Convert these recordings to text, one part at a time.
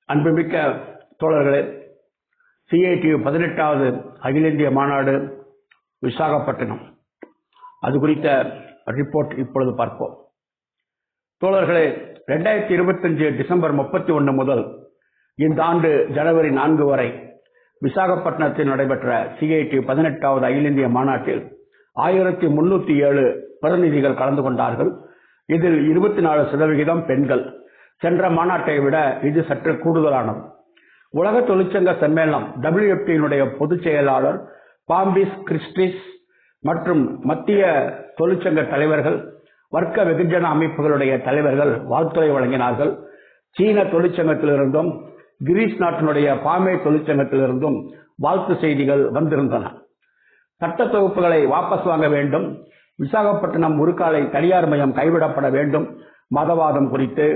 அன்புமிக்க தோழர்களே, CITU 18வது அகில இந்திய மாநாடு விசாகப்பட்டினம். அது குறித்த ரிப்போர்ட் இப்பொழுது பார்ப்போம். தோழர்களே, 2025 டிசம்பர் 31 முதல் இந்த ஆண்டு ஜனவரி 4 வரை விசாகப்பட்டினத்தில் நடைபெற்ற CITU 18வது அகில இந்திய மாநாட்டில் 1307 பிரதிநிதிகள் கலந்து கொண்டார்கள். இதில் 24% பெண்கள். சென்ற மாநாட்டை விட இது சற்று கூடுதலானது. உலக தொழிற்சங்க சம்மேளனம் WFP பொதுச் செயலாளர் பாம்பிஸ் கிறிஸ்டிஸ் மற்றும் மத்திய தொழிற்சங்க தலைவர்கள், வர்க்க வெகுஜன அமைப்புகளுடைய தலைவர்கள் வாழ்த்துரை வழங்கினார்கள். சீன தொழிற்சங்கத்திலிருந்தும் கிரீஸ் நாட்டினுடைய பாமே தொழிற்சங்கத்திலிருந்தும் வாழ்த்து செய்திகள் வந்திருந்தன. சட்ட தொகுப்புகளை வாபஸ் வாங்க வேண்டும், விசாகப்பட்டினம் உருக்காலை தனியார் மையம் கைவிடப்பட வேண்டும், மதவாதம் குறித்து,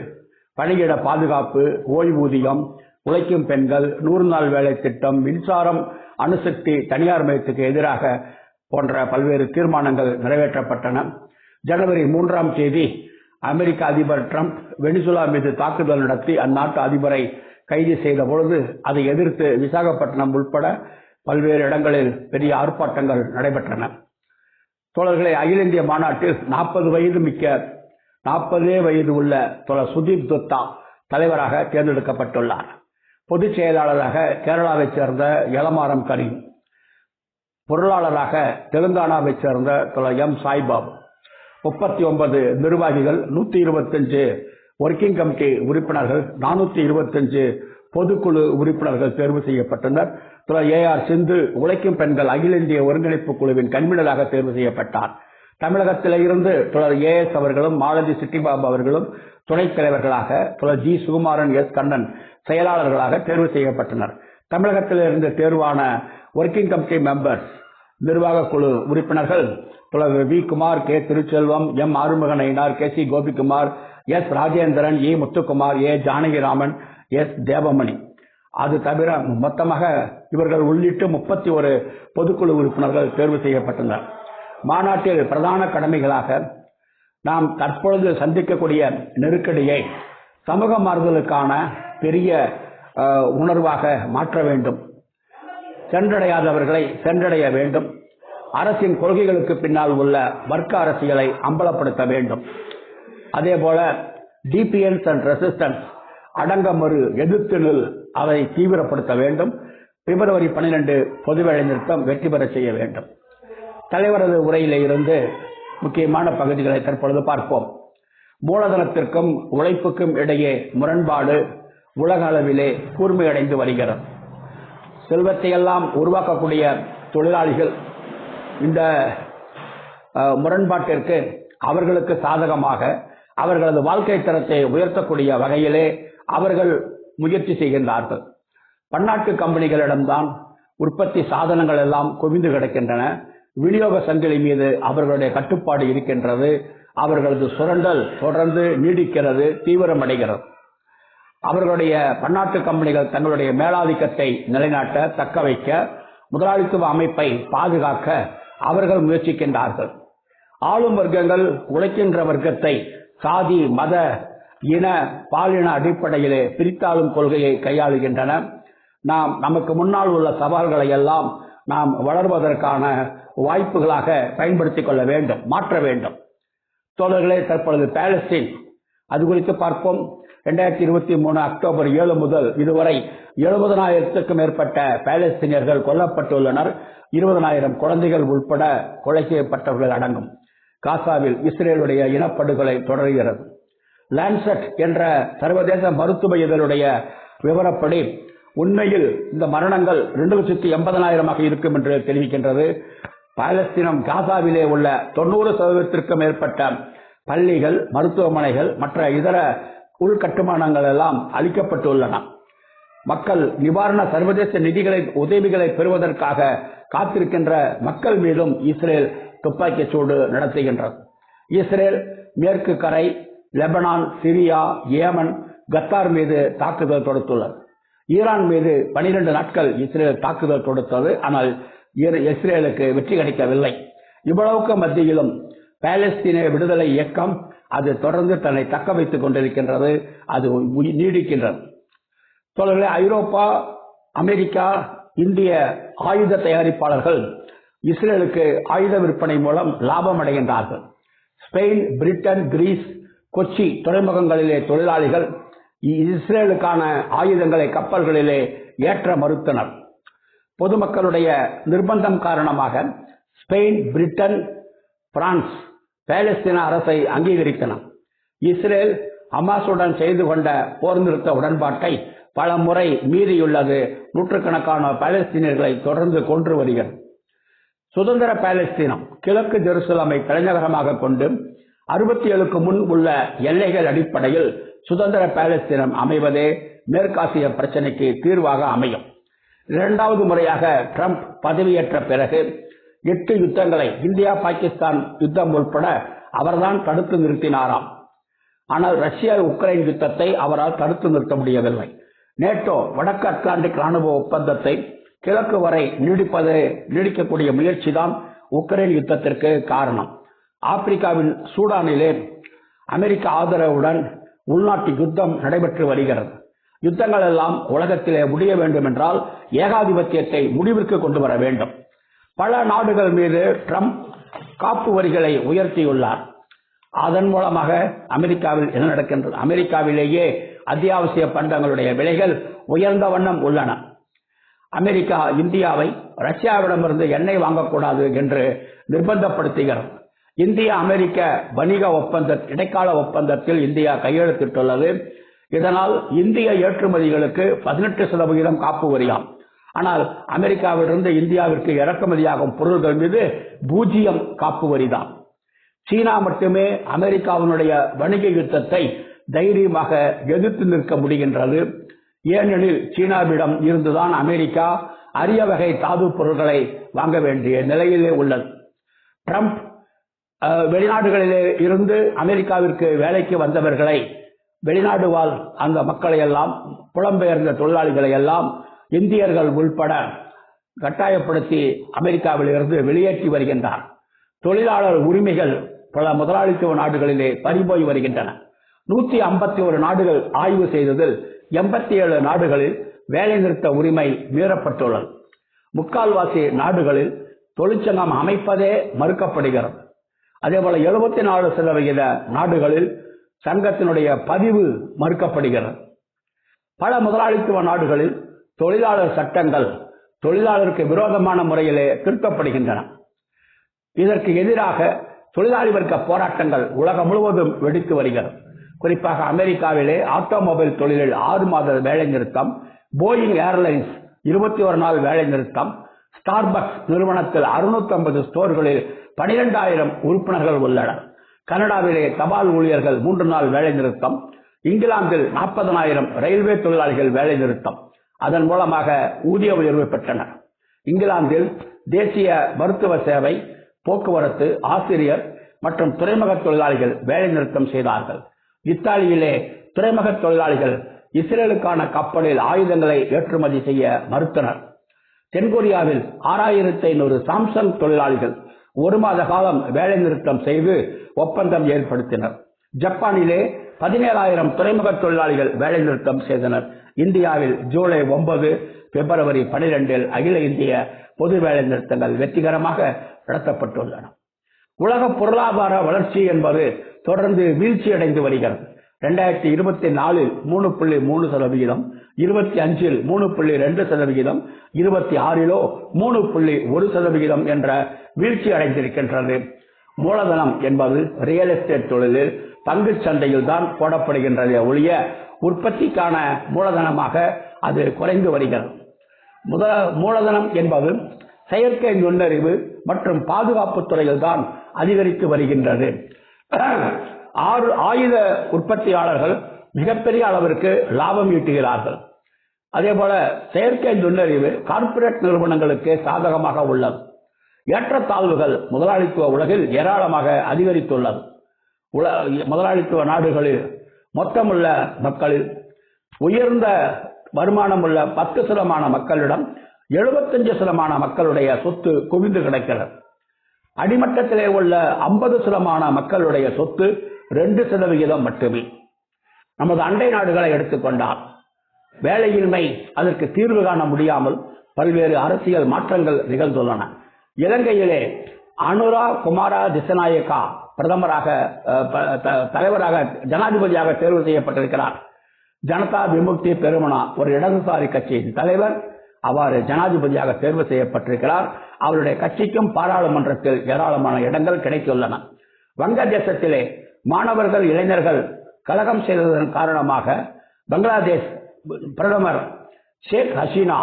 பணியிட பாதுகாப்பு, ஓய்வூதியம், உழைக்கும் பெண்கள், 100 நாள் வேலை திட்டம், மின்சாரம், அணுசக்தி தனியார் மயத்துக்கு எதிராக போன்ற பல்வேறு தீர்மானங்கள் நிறைவேற்றப்பட்டன. ஜனவரி 3ஆம் தேதி அமெரிக்க அதிபர் டிரம்ப் வெனிசுலா மீது தாக்குதல் நடத்தி அந்நாட்டு அதிபரை கைது செய்த பொழுது அதை எதிர்த்து விசாகப்பட்டினம் உட்பட பல்வேறு இடங்களில் பெரிய ஆர்ப்பாட்டங்கள் நடைபெற்றன. தோழர்களே, அகில இந்திய மாநாட்டில் 40 வயது உள்ள தோழர் சுதீப் தத்தா தலைவராக தேர்ந்தெடுக்கப்பட்டுள்ளார். பொதுச் செயலாளராக கேரளாவைச் சேர்ந்த எலமாரம் கரீம், பொருளாளராக தெலுங்கானாவைச் சேர்ந்த தோழர் M. சாய்பாபு, 39 நிர்வாகிகள், 125 ஒர்க்கிங் கமிட்டி உறுப்பினர்கள், 425 பொதுக்குழு உறுப்பினர்கள் தேர்வு செய்யப்பட்டனர். தோழர் AR சிந்து உழைக்கும் பெண்கள் அகில இந்திய ஒருங்கிணைப்பு குழுவின் கன்வீனராக தேர்வு செய்யப்பட்டார். தமிழகத்தில இருந்து தோழர் AS அவர்களும் மாலதி சிட்டிபாபு அவர்களும் துணைத் தலைவர்களாக, தோழர் G. சுகுமாரன், S. கண்ணன் செயலாளர்களாக தேர்வு செய்யப்பட்டனர். தமிழகத்திலிருந்து தேர்வான ஒர்க்கிங் கமிட்டி மெம்பர்ஸ் நிர்வாக குழு உறுப்பினர்கள் தோழர் V. Kumar, K. Thiruchelvam, M. Arumugan ஐனார், K. C. Gopikumar, S. Rajendran, E. Muthukumar, A. Janakiraman, S. Devamani. அது தவிர மொத்தமாக இவர்கள் உள்ளிட்டு 31 பொதுக்குழு உறுப்பினர்கள் தேர்வு செய்யப்பட்டனர். மாநாட்டில் பிரதான கடமைகளாக நாம் தற்பொழுது சந்திக்கக்கூடிய நெருக்கடியை சமூக மாறுதலுக்கான பெரிய உணர்வாக மாற்ற வேண்டும், சென்றடையாதவர்களை சென்றடைய வேண்டும், அரசின் கொள்கைகளுக்கு பின்னால் உள்ள வர்க்க அரசியலை அம்பலப்படுத்த வேண்டும், அதேபோல டிபிஎன்ஸ் அண்ட் ரெசிஸ்டன்ஸ் அடங்கமறு எதிர்த்து நில் அதை தீவிரப்படுத்த வேண்டும், பிப்ரவரி 12 பொது வேலை நிறுத்தம் வெற்றி பெற செய்ய வேண்டும். தலைவரது உரையிலே இருந்து முக்கியமான பகுதிகளை தற்பொழுது பார்ப்போம். மூலதனத்திற்கும் உழைப்புக்கும் இடையே முரண்பாடு உலக அளவிலே கூர்மையடைந்து வருகிறது. செல்வத்தை எல்லாம் உருவாக்கக்கூடிய தொழிலாளிகள் இந்த முரண்பாட்டிற்கு அவர்களுக்கு சாதகமாக அவர்களது வாழ்க்கை தரத்தை உயர்த்தக்கூடிய வகையிலே அவர்கள் முயற்சி செய்கின்றார்கள். பன்னாட்டு கம்பெனிகளிடம்தான் உற்பத்தி சாதனங்கள் எல்லாம் குவிந்து கிடக்கின்றன. விநியோக சங்கிலி மீது அவர்களுடைய கட்டுப்பாடு இருக்கின்றது. அவர்களது சுரண்டல் தொடர்ந்து நீடிக்கிறது, தீவிரமடைகிறது. அவர்களுடைய பன்னாட்டு கம்பெனிகள் தங்களுடைய மேலாதிக்கத்தை நிலைநாட்ட, தக்க வைக்க, முதலாளித்துவ அமைப்பை பாதுகாக்க அவர்கள் முயற்சிக்கின்றார்கள். ஆளும் வர்க்கங்கள் உழைக்கின்ற வர்க்கத்தை சாதி, மத, இன, பாலின அடிப்படையிலே பிரித்தாளும் கொள்கையை கையாளுகின்றன. நாம் நமக்கு முன்னால் உள்ள சவால்களை எல்லாம் நாம் வளர்வதற்கான வாய்ப்புகளாக பயன்படுத்திக் கொள்ள வேண்டும், மாற்ற வேண்டும். தோழர்களே, தற்பொழுது பாலஸ்தீன் அது குறித்து பார்ப்போம். 2023 அக்டோபர் 7 முதல் இதுவரை 70,000க்கும் மேற்பட்ட பாலஸ்தீனியர்கள் கொல்லப்பட்டுள்ளனர். 20,000 குழந்தைகள் உட்பட கொலை செய்யப்பட்டவர்கள் அடங்கும். காசாவில் இஸ்ரேலுடைய இனப்படுகொலை தொடர்கிறது. லான்செட் என்ற சர்வதேச மருத்துவ இதழுடைய விவரப்படி உண்மையில் இந்த மரணங்கள் 2,80,000 இருக்கும் என்று தெரிவிக்கின்றது. பாலஸ்தீனம் காசாவிலே உள்ள 90%க்கும் மேற்பட்ட பள்ளிகள், மருத்துவமனைகள், மற்ற இதர உள்கட்டுமானங்கள் எல்லாம் அளிக்கப்பட்டுள்ளன. மக்கள் நிவாரண சர்வதேச நிதிகளை, உதவிகளை பெறுவதற்காக காத்திருக்கின்ற மக்கள் மீதும் இஸ்ரேல் துப்பாக்கி சூடு நடத்துகின்றது. இஸ்ரேல் மேற்கு கரை, லெபனான், சிரியா, ஏமன், கத்தார் மீது தாக்குதல் தொடுத்துள்ளது. ஈரான் மீது 12 நாட்கள் இஸ்ரேல் தாக்குதல் தொடுத்தது. ஆனால் இஸ்ரேலுக்கு வெற்றி கிடைக்கவில்லை. இவ்வளவுக்கு மத்தியிலும் பாலஸ்தீன விடுதலை இயக்கம் அது தொடர்ந்து தன்னை தக்க வைத்துக் கொண்டிருக்கின்றது, அது நீடிக்கின்றது. தோழர்களே, ஐரோப்பா, அமெரிக்கா, இந்திய ஆயுத தயாரிப்பாளர்கள் இஸ்ரேலுக்கு ஆயுத விற்பனை மூலம் லாபம் அடைகின்றார்கள். ஸ்பெயின், பிரிட்டன், கிரீஸ், கொச்சி துறைமுகங்களிலே தொழிலாளிகள் இஸ்ரேலுக்கான ஆயுதங்களை கப்பல்களிலே ஏற்ற மறுத்தனர். பொதுமக்களுடைய நிர்பந்தம் காரணமாக ஸ்பெயின், பிரிட்டன், பிரான்ஸ் பாலஸ்தீன அரசை அங்கீகரித்தன. இஸ்ரேல் ஹமாஸுடன் செய்து கொண்ட போர் நிறுத்த உடன்பாட்டை பல முறை மீறியுள்ளது. நூற்றுக்கணக்கான பாலஸ்தீனியர்களை தொடர்ந்து கொன்று வருகிறது. சுதந்திர பாலஸ்தீனம் கிழக்கு ஜெருசலமை தலைநகரமாக கொண்டு 67க்கு முன் உள்ள எல்லைகள் அடிப்படையில் சுதந்திர பாலஸ்தீனம் அமைவதே மேற்காசிய பிரச்சனைக்கு தீர்வாக அமையும். இரண்டாவது முறையாக ட்ரம்ப் பதவியேற்ற பிறகு 8 யுத்தங்களை, இந்தியா பாகிஸ்தான் யுத்தம் உட்பட அவர்தான் தடுத்து நிறுத்தினாராம். ஆனால் ரஷ்யா உக்ரைன் யுத்தத்தை அவரால் தடுத்து நிறுத்த முடியவில்லை. நேட்டோ வடக்கு அட்லாண்டிக் ராணுவ ஒப்பந்தத்தை கிழக்கு வரை நீடிக்கக்கூடிய முயற்சி தான் உக்ரைன் யுத்தத்திற்கு காரணம். ஆப்பிரிக்காவின் சூடானிலே அமெரிக்க ஆதரவுடன் உள்நாட்டு யுத்தம் நடைபெற்று வருகிறது. யுத்தங்கள் எல்லாம் உலகத்திலே முடிய வேண்டும் என்றால் ஏகாதிபத்தியத்தை முடிவிற்கு கொண்டு வர வேண்டும். பல நாடுகள் மீது ட்ரம்ப் காப்பு வரிகளை உயர்த்தியுள்ளார். அதன் மூலமாக அமெரிக்காவில் என்ன நடக்கின்றது? அமெரிக்காவிலேயே அத்தியாவசிய பண்டங்களுடைய விலைகள் உயர்ந்த வண்ணம் உள்ளன. அமெரிக்கா இந்தியாவை ரஷ்யாவிடமிருந்து எண்ணெய் வாங்கக்கூடாது என்று நிர்பந்தப்படுத்துகிறது. இந்திய அமெரிக்க வணிக இடைக்கால ஒப்பந்தத்தில் இந்தியா கையெழுத்திட்டுள்ளது. இதனால் இந்திய ஏற்றுமதிகளுக்கு 18% காப்பு வரியாம். ஆனால் அமெரிக்காவிலிருந்து இந்தியாவிற்கு இறக்குமதியாகும் பொருட்கள் மீது 0 காப்பு வரிதான். சீனா மட்டுமே அமெரிக்காவினுடைய வணிக யுத்தத்தை தைரியமாக எதிர்த்து நிற்க முடிகின்றது. ஏனெனில் சீனாவிடம் இருந்துதான் அமெரிக்கா அரிய வகை தாது பொருட்களை வாங்க வேண்டிய நிலையிலே உள்ளது. ட்ரம்ப் வெளிநாடுகளிலே இருந்து அமெரிக்காவிற்கு வேலைக்கு வந்தவர்களை, வெளிநாடு வாழ் அந்த மக்களை எல்லாம், புலம்பெயர்ந்த தொழிலாளிகளை எல்லாம் இந்தியர்கள் உள்பட கட்டாயப்படுத்தி அமெரிக்காவில் இருந்து வெளியேற்றி வருகின்றார். தொழிலாளர் உரிமைகள் பல முதலாளித்துவ நாடுகளிலே பறிபோய் வருகின்றன. 151 நாடுகள் ஆய்வு செய்ததில் 87 நாடுகளில் வேலை நிறுத்த உரிமை மீறப்பட்டுள்ளது. முக்கால்வாசி நாடுகளில் தொழிற்சங்கம் அமைப்பதே மறுக்கப்படுகிறது. அதேபோல 74% நாடுகளில் சங்கத்தினுடைய பதிவு மறுக்கப்படுகிறது. பல முதலாளித்துவ நாடுகளில் தொழிலாளர் சட்டங்கள் தொழிலாளருக்கு விரோதமான முறையிலே திருத்தப்படுகின்றன. இதற்கு எதிராக தொழிலாளி வர்க்க போராட்டங்கள் உலகம் முழுவதும் வெடித்து வருகிறது. குறிப்பாக அமெரிக்காவிலே ஆட்டோமொபைல் தொழிலில் 6 மாத வேலை நிறுத்தம், போயிங் ஏர்லைன்ஸ் 21 நாள் வேலை நிறுத்தம், ஸ்டார்பக்ஸ் நிறுவனத்தில் 650 ஸ்டோர்களில் 12,000 உறுப்பினர்கள் உள்ளனர். கனடாவிலே தபால் ஊழியர்கள் 3 நாள் வேலை நிறுத்தம், இங்கிலாந்தில் 40,000 ரயில்வே தொழிலாளிகள் வேலை நிறுத்தம். அதன் மூலமாக ஊதிய உயர்வு பெற்றனர். இங்கிலாந்தில் தேசிய மருத்துவ சேவை, போக்குவரத்து, ஆசிரியர் மற்றும் துறைமுக தொழிலாளிகள் வேலை நிறுத்தம் செய்தார்கள். இத்தாலியிலே துறைமுக தொழிலாளிகள் இஸ்ரேலுக்கான கப்பலில் ஆயுதங்களை ஏற்றுமதி செய்ய மறுத்தனர். தென்கொரியாவில் 6,500 சாம்சங் தொழிலாளிகள் 1 மாத காலம் வேலை நிறுத்தம் செய்து ஒப்பந்தம் ஏற்படுத்தினர். ஜப்பானிலே 17,000 துறைமுக தொழிலாளிகள் வேலை நிறுத்தம் செய்தனர். இந்தியாவில் ஜூலை 9, பிப்ரவரி 12 அகில இந்திய பொது வேலை நிறுத்தங்கள் வெற்றிகரமாக நடத்தப்பட்டுள்ளன. உலக பொருளாதார வளர்ச்சி என்பது தொடர்ந்து வீழ்ச்சியடைந்து வருகிறது. 2024 3.3%, 25 3.2%, 26 3.1% என்ற வீழ்ச்சி அடைந்திருக்கின்றது. மூலதனம் என்பது ரியல் எஸ்டேட் தொழிலில் பங்கு சந்தையில் தான் போடப்படுகின்றதே ஒழிய உற்பத்திக்கான மூலதனமாக அது குறைந்து வருகிறது. மூலதனம் என்பது செயற்கை நுண்ணறிவு மற்றும் பாதுகாப்பு துறையில் தான் அதிகரித்து வருகின்றது. ஆயுத உற்பத்தியாளர்கள் மிகப்பெரிய அளவிற்கு லாபம் ஈட்டுகிறார்கள். அதே போல செயற்கை நுண்ணறிவு கார்ப்பரேட் நிறுவனங்களுக்கு சாதகமாக உள்ளது. ஏற்றத்தாழ்வுகள் முதலாளித்துவ உலகில் ஏராளமாக அதிகரித்துள்ளது. முதலாளித்துவ நாடுகளில் மொத்தமுள்ள மக்களில் உயர்ந்த வருமானம் உள்ள 10% மக்களிடம் 75% மக்களுடைய சொத்து குவிந்து கிடக்கிறது. அடிமட்டத்திலே உள்ள 50% மக்களுடைய சொத்து 2% மட்டுமே. நமது அண்டை நாடுகளை எடுத்துக்கொண்டால் வேலையின்மை அதற்கு தீர்வு காண முடியாமல் பல்வேறு அரசியல் மாற்றங்கள் நிகழ்ந்துள்ளன. இலங்கையிலே அனுரா குமாரா திசநாயக்கா பிரதமராக தலைவராக ஜனாதிபதியாக தேர்வு செய்யப்பட்டிருக்கிறார். ஜனதா விமுக்தி பெருமனா ஒரு இடதுசாரி கட்சியின் தலைவர் அவ்வாறு ஜனாதிபதியாக தேர்வு செய்யப்பட்டிருக்கிறார். அவருடைய கட்சிக்கும் பாராளுமன்றத்தில் ஏராளமான இடங்கள் கிடைத்துள்ளன. வங்கதேசத்திலே மாணவர்கள் இளைஞர்கள் கலகம் செய்ததன் காரணமாக பங்களாதேஷ் பிரதமர் ஷேக் ஹசீனா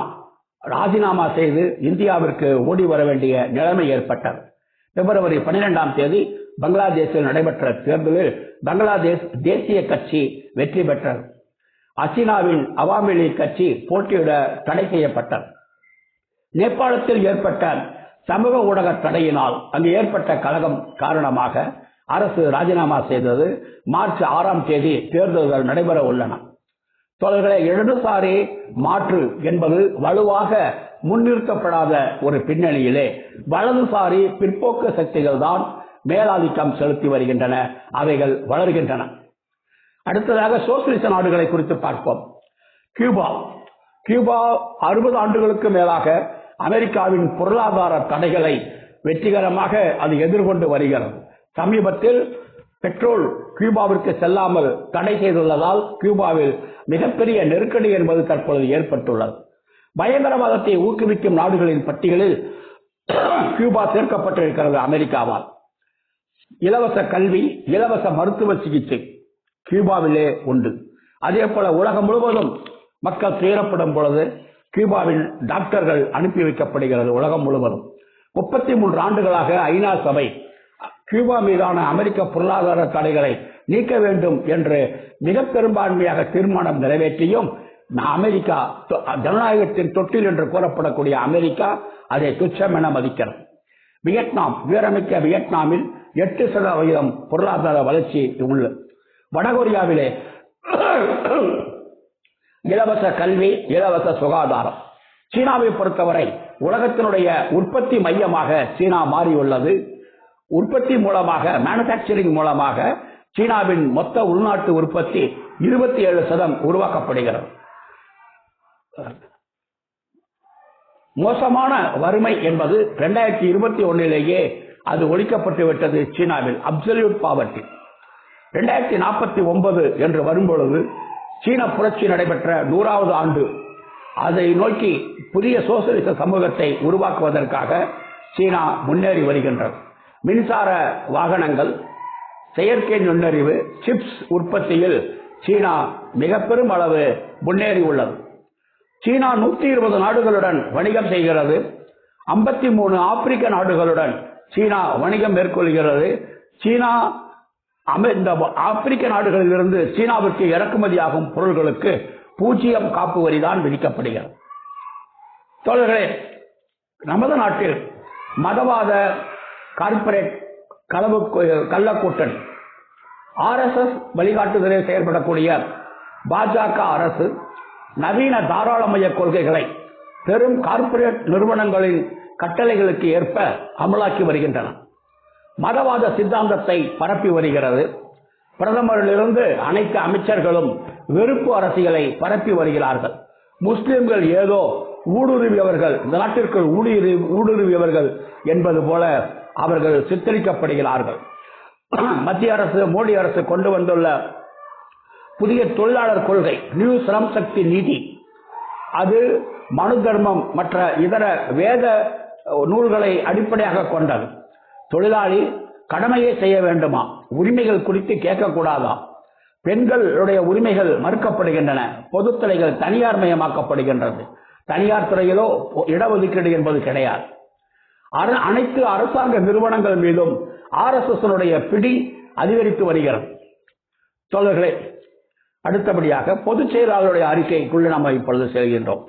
ராஜினாமா செய்து இந்தியாவிற்கு ஓடி வர வேண்டிய நிலைமை ஏற்பட்டது. பிப்ரவரி 12ஆம் தேதி பங்களாதேஷில் நடைபெற்ற தேர்தலில் பங்களாதேஷ் தேசிய கட்சி வெற்றி பெற்றது. ஹசீனாவின் அவாமி லீக் கட்சி போட்டியிட தடை செய்யப்பட்டது. நேபாளத்தில் ஏற்பட்ட சமூக ஊடக தடையினால் அங்கு ஏற்பட்ட கலகம் காரணமாக அரசு ராஜினாமா செய்தது. மார்ச் 6ஆம் தேதி தேர்தல்கள் நடைபெற உள்ளன. தோழர்களே, இடதுசாரி மாற்று என்பது வலுவாக முன்னிறுத்தப்படாத ஒரு பின்னணியிலே வலதுசாரி பிற்போக்கு சக்திகள் தான் மேலாதிக்கம் செலுத்தி வருகின்றன. அவைகள் வளர்கின்றன. அடுத்ததாக சோசியலிச நாடுகளை குறித்து பார்ப்போம். கியூபா 60 ஆண்டுகளுக்கு மேலாக அமெரிக்காவின் பொருளாதார தடைகளை வெற்றிகரமாக அது எதிர்கொண்டு வருகிறது. சமீபத்தில் பெட்ரோல் கியூபாவிற்கு செல்லாமல் தடை செய்துள்ளதால் கியூபாவில் மிகப்பெரிய நெருக்கடி என்பது தற்பொழுது ஏற்பட்டுள்ளது. பயங்கரவாதத்தை ஊக்குவிக்கும் நாடுகளின் பட்டியலில் கியூபா சேர்க்கப்பட்டிருக்கிறது அமெரிக்காவால். இலவச கல்வி, இலவச மருத்துவ சிகிச்சை கியூபாவிலே உண்டு. அதே போல உலகம் முழுவதும் மக்கள் துயரப்படும் பொழுது கியூபாவின் டாக்டர்கள் அனுப்பி வைக்கப்படுகிறது. உலகம் முழுவதும் 33 ஆண்டுகளாக ஐநா சபை கியூபா மீதான அமெரிக்க பொருளாதார தடைகளை நீக்க வேண்டும் என்று மிக பெரும்பான்மையாக தீர்மானம் நிறைவேற்றியும் அமெரிக்கா, ஜனநாயகத்தின் தொட்டில் என்று கூறப்படக்கூடிய அமெரிக்கா அதை துச்சம் என மதிக்கிறது. வியட்நாம், வீரமிக்க வியட்நாமில் 8% பொருளாதார வளர்ச்சி உள்ளது. வடகொரியாவிலே இலவச கல்வி, இலவச சுகாதாரம். சீனாவை பொறுத்தவரை உலகத்தினுடைய உற்பத்தி மையமாக சீனா மாறியுள்ளது. உற்பத்தி மூலமாக, மேனுபேக்சரிங் மூலமாக சீனாவின் மொத்த உள்நாட்டு உற்பத்தி 27% உருவாக்கப்படுகிறது. மோசமான வறுமை என்பது 2021 அது ஒழிக்கப்பட்டு விட்டது சீனாவில். அப்சல்யூட் பாவர்ட்டி 2049 என்று வரும்பொழுது சீன புரட்சி நடைபெற்ற 100வது ஆண்டு, அதை நோக்கி புதிய சோசியலிச சமூகத்தை உருவாக்குவதற்காக சீனா முன்னேறி வருகின்றது. மின்சார வாகனங்கள், செயற்கை நுண்ணறிவு, சிப்ஸ் உற்பத்தியில் சீனா மிக பெரும் அளவு முன்னேறி உள்ளது. சீனா 120 நாடுகளுடன் வணிகம் செய்கிறது. 53 ஆப்பிரிக்க நாடுகளுடன் சீனா வணிகம் மேற்கொள்கிறது. சீனா இந்த ஆப்பிரிக்க நாடுகளிலிருந்து சீனாவிற்கு இறக்குமதியாகும் பொருள்களுக்கு 0 காப்பு வரி தான் விதிக்கப்படுகிறது. தோழர்களே, நமது நாட்டில் மதவாத கார்ப்பரேட் கள்ளக்கூட்டணி RSS வழிகாட்டுதலில் செயல்படக்கூடிய பாஜக அரசு நவீன தாராளமய கொள்கைகளை பெரும் கார்ப்பரேட் நிறுவனங்களின் கட்டளைகளுக்கு ஏற்ப அமலாக்கி வருகின்றன. மதவாத சித்தாந்தத்தை பரப்பி வருகிறது. பிரதமரிலிருந்து அனைத்து அமைச்சர்களும் வெறுப்பு அரசியலை பரப்பி வருகிறார்கள். முஸ்லிம்கள் ஏதோ ஊடுருவியவர்கள், இந்த நாட்டிற்குள் ஊடுருவியவர்கள் என்பது போல அவர்கள் சித்தரிக்கப்படுகிறார்கள். மத்திய அரசு, மோடி அரசு கொண்டு வந்துள்ள புதிய தொழிலாளர் கொள்கை, நியூ ஸ்ரம் சக்தி நீதி, அது மனு தர்மம் மற்ற இதர வேத நூல்களை அடிப்படையாக கொண்டது. தொழிலாளி கடமையை செய்ய வேண்டுமா, உரிமைகள் குறித்து கேட்கக்கூடாதா, பெண்களுடைய உரிமைகள் மறுக்கப்படுகின்றன, பொதுத்துறைகள் தனியார் மயமாக்கப்படுகின்றது, தனியார் துறையிலோ இடஒதுக்கீடு என்பது கிடையாது. அனைத்து அரசாங்க நிறுவனங்கள் மீதும் RSS பிடி அதிகரித்து வருகிறது. தோழர்களே, அடுத்தபடியாக பொதுச் செயலாளருடைய அறிக்கைக்குள்ள நாம் இப்பொழுது செல்கின்றோம்.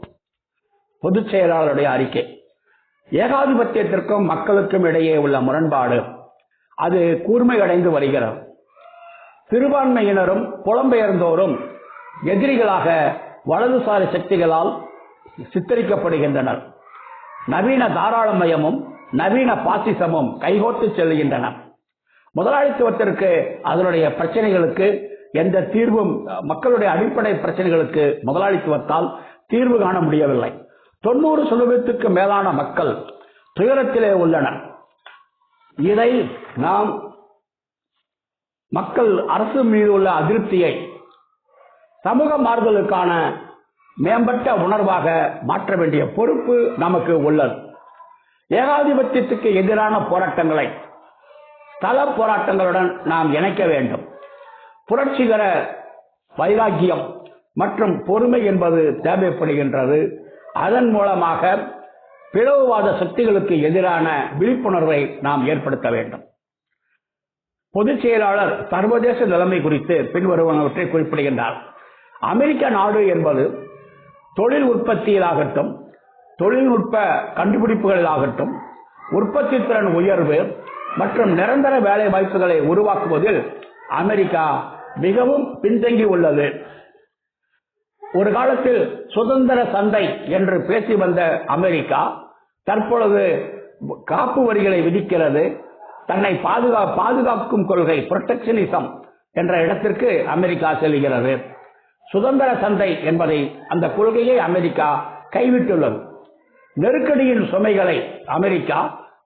பொதுச் செயலாளருடைய அறிக்கை, ஏகாதிபத்தியத்திற்கும் மக்களுக்கும் இடையே உள்ள முரண்பாடு அது கூர்மையடைந்து வருகிறது. சிறுபான்மையினரும் புலம்பெயர்ந்தோரும் எதிரிகளாக வலதுசாரி சக்திகளால் சித்தரிக்கப்படுகின்றனர். நவீன தாராளமயமும் நவீன பாசிசமும் கைகோத்து செல்கின்றன. முதலாளித்துவத்திற்கு, அதனுடைய பிரச்சனைகளுக்கு எந்த தீர்வும் மக்களுடைய அடிப்படை பிரச்சனைகளுக்கு முதலாளித்துவத்தால் தீர்வு காண முடியவில்லை. 90% மேலான மக்கள் துயரத்திலே உள்ளனர். இதை நாம் மக்கள் அரசு மீது உள்ள அதிருப்தியை சமூக மாறுதலுக்கான மேம்பட்ட உணர்வாக மாற்ற வேண்டிய பொறுப்பு நமக்கு உள்ளது. ஏகாதிபத்தியத்துக்கு எதிரான போராட்டங்களை ஸ்தல போராட்டங்களுடன் நாம் இணைக்க வேண்டும். புரட்சிகர வைராக்கியம் மற்றும் பொறுமை என்பது தேவைப்படுகின்றது. அதன் மூலமாக பிளவுவாத சக்திகளுக்கு எதிரான விழிப்புணர்வை நாம் ஏற்படுத்த வேண்டும். பொதுச் செயலாளர் சர்வதேச நிலைமை குறித்து பின்வருவனவற்றை குறிப்பிடுகின்றார். அமெரிக்க நாடு என்பது தொழில் உற்பத்தியிலாகட்டும், தொழில்நுட்ப கண்டுபிடிப்புகளிலாகட்டும், உற்பத்தி திறன் உயர்வு மற்றும் நிரந்தர வேலை வாய்ப்புகளை உருவாக்குவதில் அமெரிக்கா மிகவும் பின்தங்கி உள்ளது. ஒரு காலத்தில் சுதந்திர சந்தை என்று பேசி வந்த அமெரிக்கா தற்பொழுது காப்பு வரிகளை விதிக்கிறது. தன்னை பாதுகாக்கும் கொள்கை புரொடெக்ஷனிசம் என்ற இடத்திற்கு அமெரிக்கா செல்கிறது. சுதந்திர சந்தை என்பதை அந்த கொள்கையை அமெரிக்கா கைவிட்டுள்ளது. நெருக்கடியின் சுமைகளை அமெரிக்கா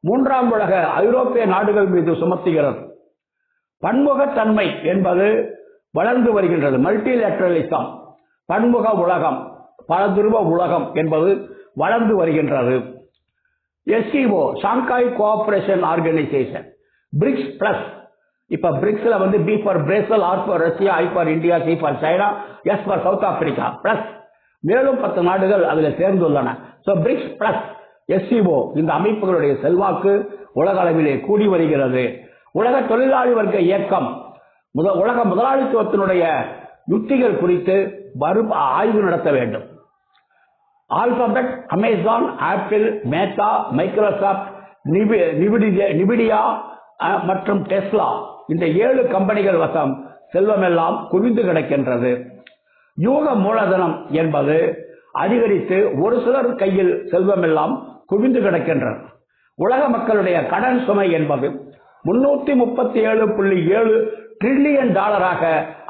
மூன்றாம் உலக ஐரோப்பிய நாடுகள் மீது சுமத்துகிறது. பன்முகத்தன்மை என்பது வளர்ந்து வருகின்றது. மல்டிலேட்டரலிசம், பன்முக உலகம், பலதுருவ உலகம் என்பது வளர்ந்து வருகின்றது. SCO, Shanghai cooperation organisation, BRICS plus, இப்ப பிரிக்ஸ்ல B for Brazil, R for Russia, I for India, C for China, S for South Africa plus மேலும் 10 நாடுகள் அதில் சேர்ந்துள்ளன. பிரிக்ஸ் பிளஸ் எஸ்சிஓ இந்த அமைப்புகளுடைய செல்வாக்கு உலக அளவிலே கூடி வருகிறது. உலக தொழிலாளி வர்க்க இயக்கம் உலக முதலாளித்துவத்தினுடைய யுக்திகள் குறித்து ஆய்வு நடத்த வேண்டும். ஆல்பபெட், அமேசான், ஆப்பிள், மேட்டா, மைக்ரோசாப்ட், நிவிடியா மற்றும் டெஸ்லா இந்த 7 கம்பெனிகள் வசம் செல்வமெல்லாம் குவிந்து கிடக்கின்றது. யூக மூலதனம் என்பது அதிகரித்து ஒரு சிலர் கையில் செல்வமெல்லாம் குவிந்து கிடக்கின்றது. உலக மக்களுடைய கடன் சுமை என்பது 337.7 டிரில்லியன் டாலராக